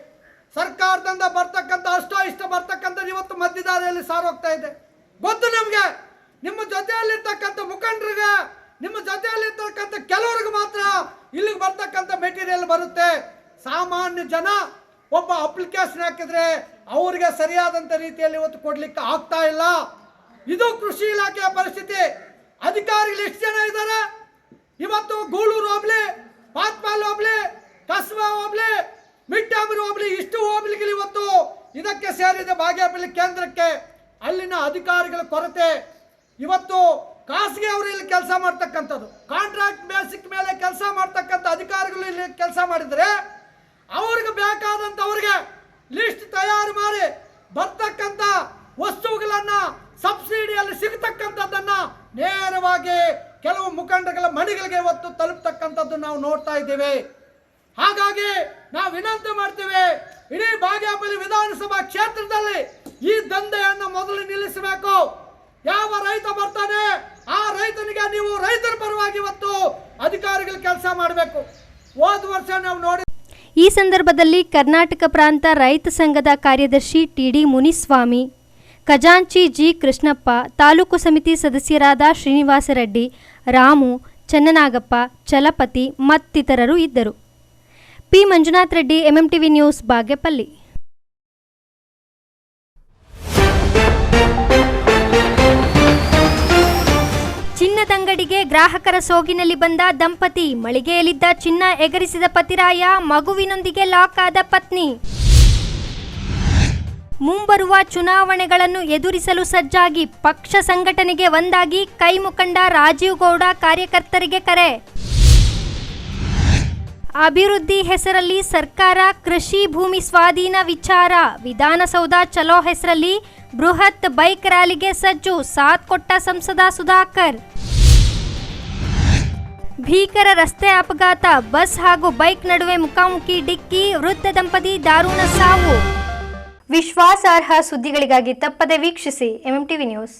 ಸರ್ಕಾರದಿಂದ ಬರ್ತಕ್ಕಂಥ ಅಷ್ಟೋ ಇಷ್ಟ ಬರ್ತಕ್ಕಂಥದ್ದು ಇವತ್ತು ಮಧ್ಯದಾರಿಯಲ್ಲಿ ಸಾರೋಗ್ತಾ ಇದೆ. ಗೊತ್ತು ನಮಗೆ. ನಿಮ್ಮ ಜೊತೆಯಲ್ಲಿರ್ತಕ್ಕಂಥ ಮುಖಂಡರಿಗೆ, ನಿಮ್ಮ ಜೊತೆಯಲ್ಲಿರ್ತಕ್ಕಂಥ ಕೆಲವರಿಗೆ ಮಾತ್ರ ಇಲ್ಲಿಗೆ ಬರ್ತಕ್ಕಂಥ ಮೆಟೀರಿಯಲ್ ಬರುತ್ತೆ. ಸಾಮಾನ್ಯ ಜನ ಒಬ್ಬ ಅಪ್ಲಿಕೇಶನ್ ಹಾಕಿದ್ರೆ ಅವರಿಗೆ ಸರಿಯಾದಂಥ ರೀತಿಯಲ್ಲಿ ಇವತ್ತು ಕೊಡ್ಲಿಕ್ಕೆ ಆಗ್ತಾ ಇಲ್ಲ. ಇದು ಕೃಷಿ ಇಲಾಖೆಯ ಪರಿಸ್ಥಿತಿ. ಅಧಿಕಾರಿಗಳು ಎಷ್ಟು ಜನ ಇದ್ದಾರೆ ಇವತ್ತು? ಗೂಳೂರು ಹೋಬಳಿ, ಪಾತ್ಪಾಲ್ ಹೋಬಳಿ, ಕಸ್ಬಾ ಹೋಬಳಿ, ಮಿಟ್ಟಾಮಿರಿ ಹೋಬಳಿ, ಇಷ್ಟು ಹೋಬಳಿಗಳು ಇವತ್ತು ಇದಕ್ಕೆ ಸೇರಿದೆ ಬಾಗೇಪಲ್ಲಿ ಕೇಂದ್ರಕ್ಕೆ. ಅಲ್ಲಿನ ಅಧಿಕಾರಿಗಳ ಕೊರತೆ. ಇವತ್ತು ಖಾಸಗಿ ಅವರು ಇಲ್ಲಿ ಕೆಲಸ ಮಾಡ್ತಕ್ಕಂಥದ್ದು, ಕಾಂಟ್ರಾಕ್ಟ್ ಬೇಸಿಕ್ ಮೇಲೆ ಕೆಲಸ ಮಾಡ್ತಕ್ಕಂಥ ಅಧಿಕಾರಿಗಳು ಇಲ್ಲಿ ಕೆಲಸ ಮಾಡಿದರೆ ಅವ್ರಿಗೆ ಬೇಕಾದಂಥವ್ರಿಗೆ ಲಿಸ್ಟ್ ತಯಾರು ಮಾಡಿ ಬರ್ತಕ್ಕಂಥ ವಸ್ತುಗಳನ್ನ ಸಬ್ಸಿಡಿಯಲ್ಲಿ ಸಿಗತಕ್ಕಂಥದ್ದನ್ನ ನೇರವಾಗಿ ಕೆಲವು ಮುಖಂಡಗಳ ಮನೆಗಳಿಗೆ ಇವತ್ತು ತಲುಪತಕ್ಕಂಥದ್ದು ನಾವು ನೋಡ್ತಾ ಇದ್ದೇವೆ. ಹಾಗಾಗಿ ನಾವು ವಿನಂತಿ ಮಾಡ್ತೀವಿ, ಇಡೀ ಬಾಗೇಪಲ್ಲಿ ವಿಧಾನಸಭಾ ಕ್ಷೇತ್ರದಲ್ಲಿ ಈ ದಂಧೆಯನ್ನು ಮೊದಲು ನಿಲ್ಲಿಸಬೇಕು. ಯಾವ ರೈತ ಬರ್ತಾನೆ ಆ ರೈತನಿಗೆ ನೀವು ರೈತರ ಪರವಾಗಿ ಇವತ್ತು ಅಧಿಕಾರಿಗಳು ಕೆಲಸ ಮಾಡಬೇಕು. ಹೋದ ವರ್ಷ ನಾವು ನೋಡಿ. ಈ ಸಂದರ್ಭದಲ್ಲಿ ಕರ್ನಾಟಕ ಪ್ರಾಂತ ರೈತ ಸಂಘದ ಕಾರ್ಯದರ್ಶಿ TD ಮುನಿಸ್ವಾಮಿ, ಖಜಾಂಚಿ G ಕೃಷ್ಣಪ್ಪ, ತಾಲೂಕು ಸಮಿತಿ ಸದಸ್ಯರಾದ ಶ್ರೀನಿವಾಸ ರೆಡ್ಡಿ, ರಾಮು, ಚನ್ನನಾಗಪ್ಪ, ಚಲಪತಿ ಮತ್ತಿತರರು ಇದ್ದರು. P Manjunath Reddy, MMTV news, Bagepalli. ಚಿನ್ನದಂಗಡಿಗೆ ಗ್ರಾಹಕರ ಸೋಗಿನಲ್ಲಿ ಬಂದ ದಂಪತಿ, ಮಳಿಗೆಯಲ್ಲಿದ್ದ ಚಿನ್ನ ಎಗರಿಸಿದ ಪತಿರಾಯ, ಮಗುವಿನೊಂದಿಗೆ ಲಾಕ್ ಆದ ಪತ್ನಿ. ಮುಂಬರುವ ಚುನಾವಣೆಗಳನ್ನು ಎದುರಿಸಲು ಸಜ್ಜಾಗಿ ಪಕ್ಷ ಸಂಘಟನೆಗೆ ಒಂದಾಗಿ ಕೈ ಮುಖಂಡ ರಾಜೀವ್ ಗೌಡ ಕಾರ್ಯಕರ್ತರಿಗೆ ಕರೆ. ಅಭಿವೃದ್ಧಿ ಹೆಸರಲ್ಲಿ ಸರ್ಕಾರ ಕೃಷಿ ಭೂಮಿ ಸ್ವಾಧೀನ ವಿಚಾರ. ವಿಧಾನಸೌಧ ಚಲೋ ಹೆಸರಲ್ಲಿ ಬೃಹತ್ ಬೈಕ್ ರ್ಯಾಲಿಗೆ ಸಜ್ಜು. ಸಾಥ್ ಕೊಟ್ಟ ಸಂಸದ ಸುಧಾಕರ್. ಭೀಕರ ರಸ್ತೆ ಅಪಘಾತ. ಬಸ್ ಹಾಗೂ ಬೈಕ್ ನಡುವೆ ಮುಖಾಮುಖಿ ಡಿಕ್ಕಿ. ವೃದ್ಧ ದಂಪತಿ ದಾರುಣ ಸಾವು. ವಿಶ್ವಾಸಾರ್ಹ ಸುದ್ದಿಗಳಿಗಾಗಿ ತಪ್ಪದೆ ವೀಕ್ಷಿಸಿ MMTV ನ್ಯೂಸ್.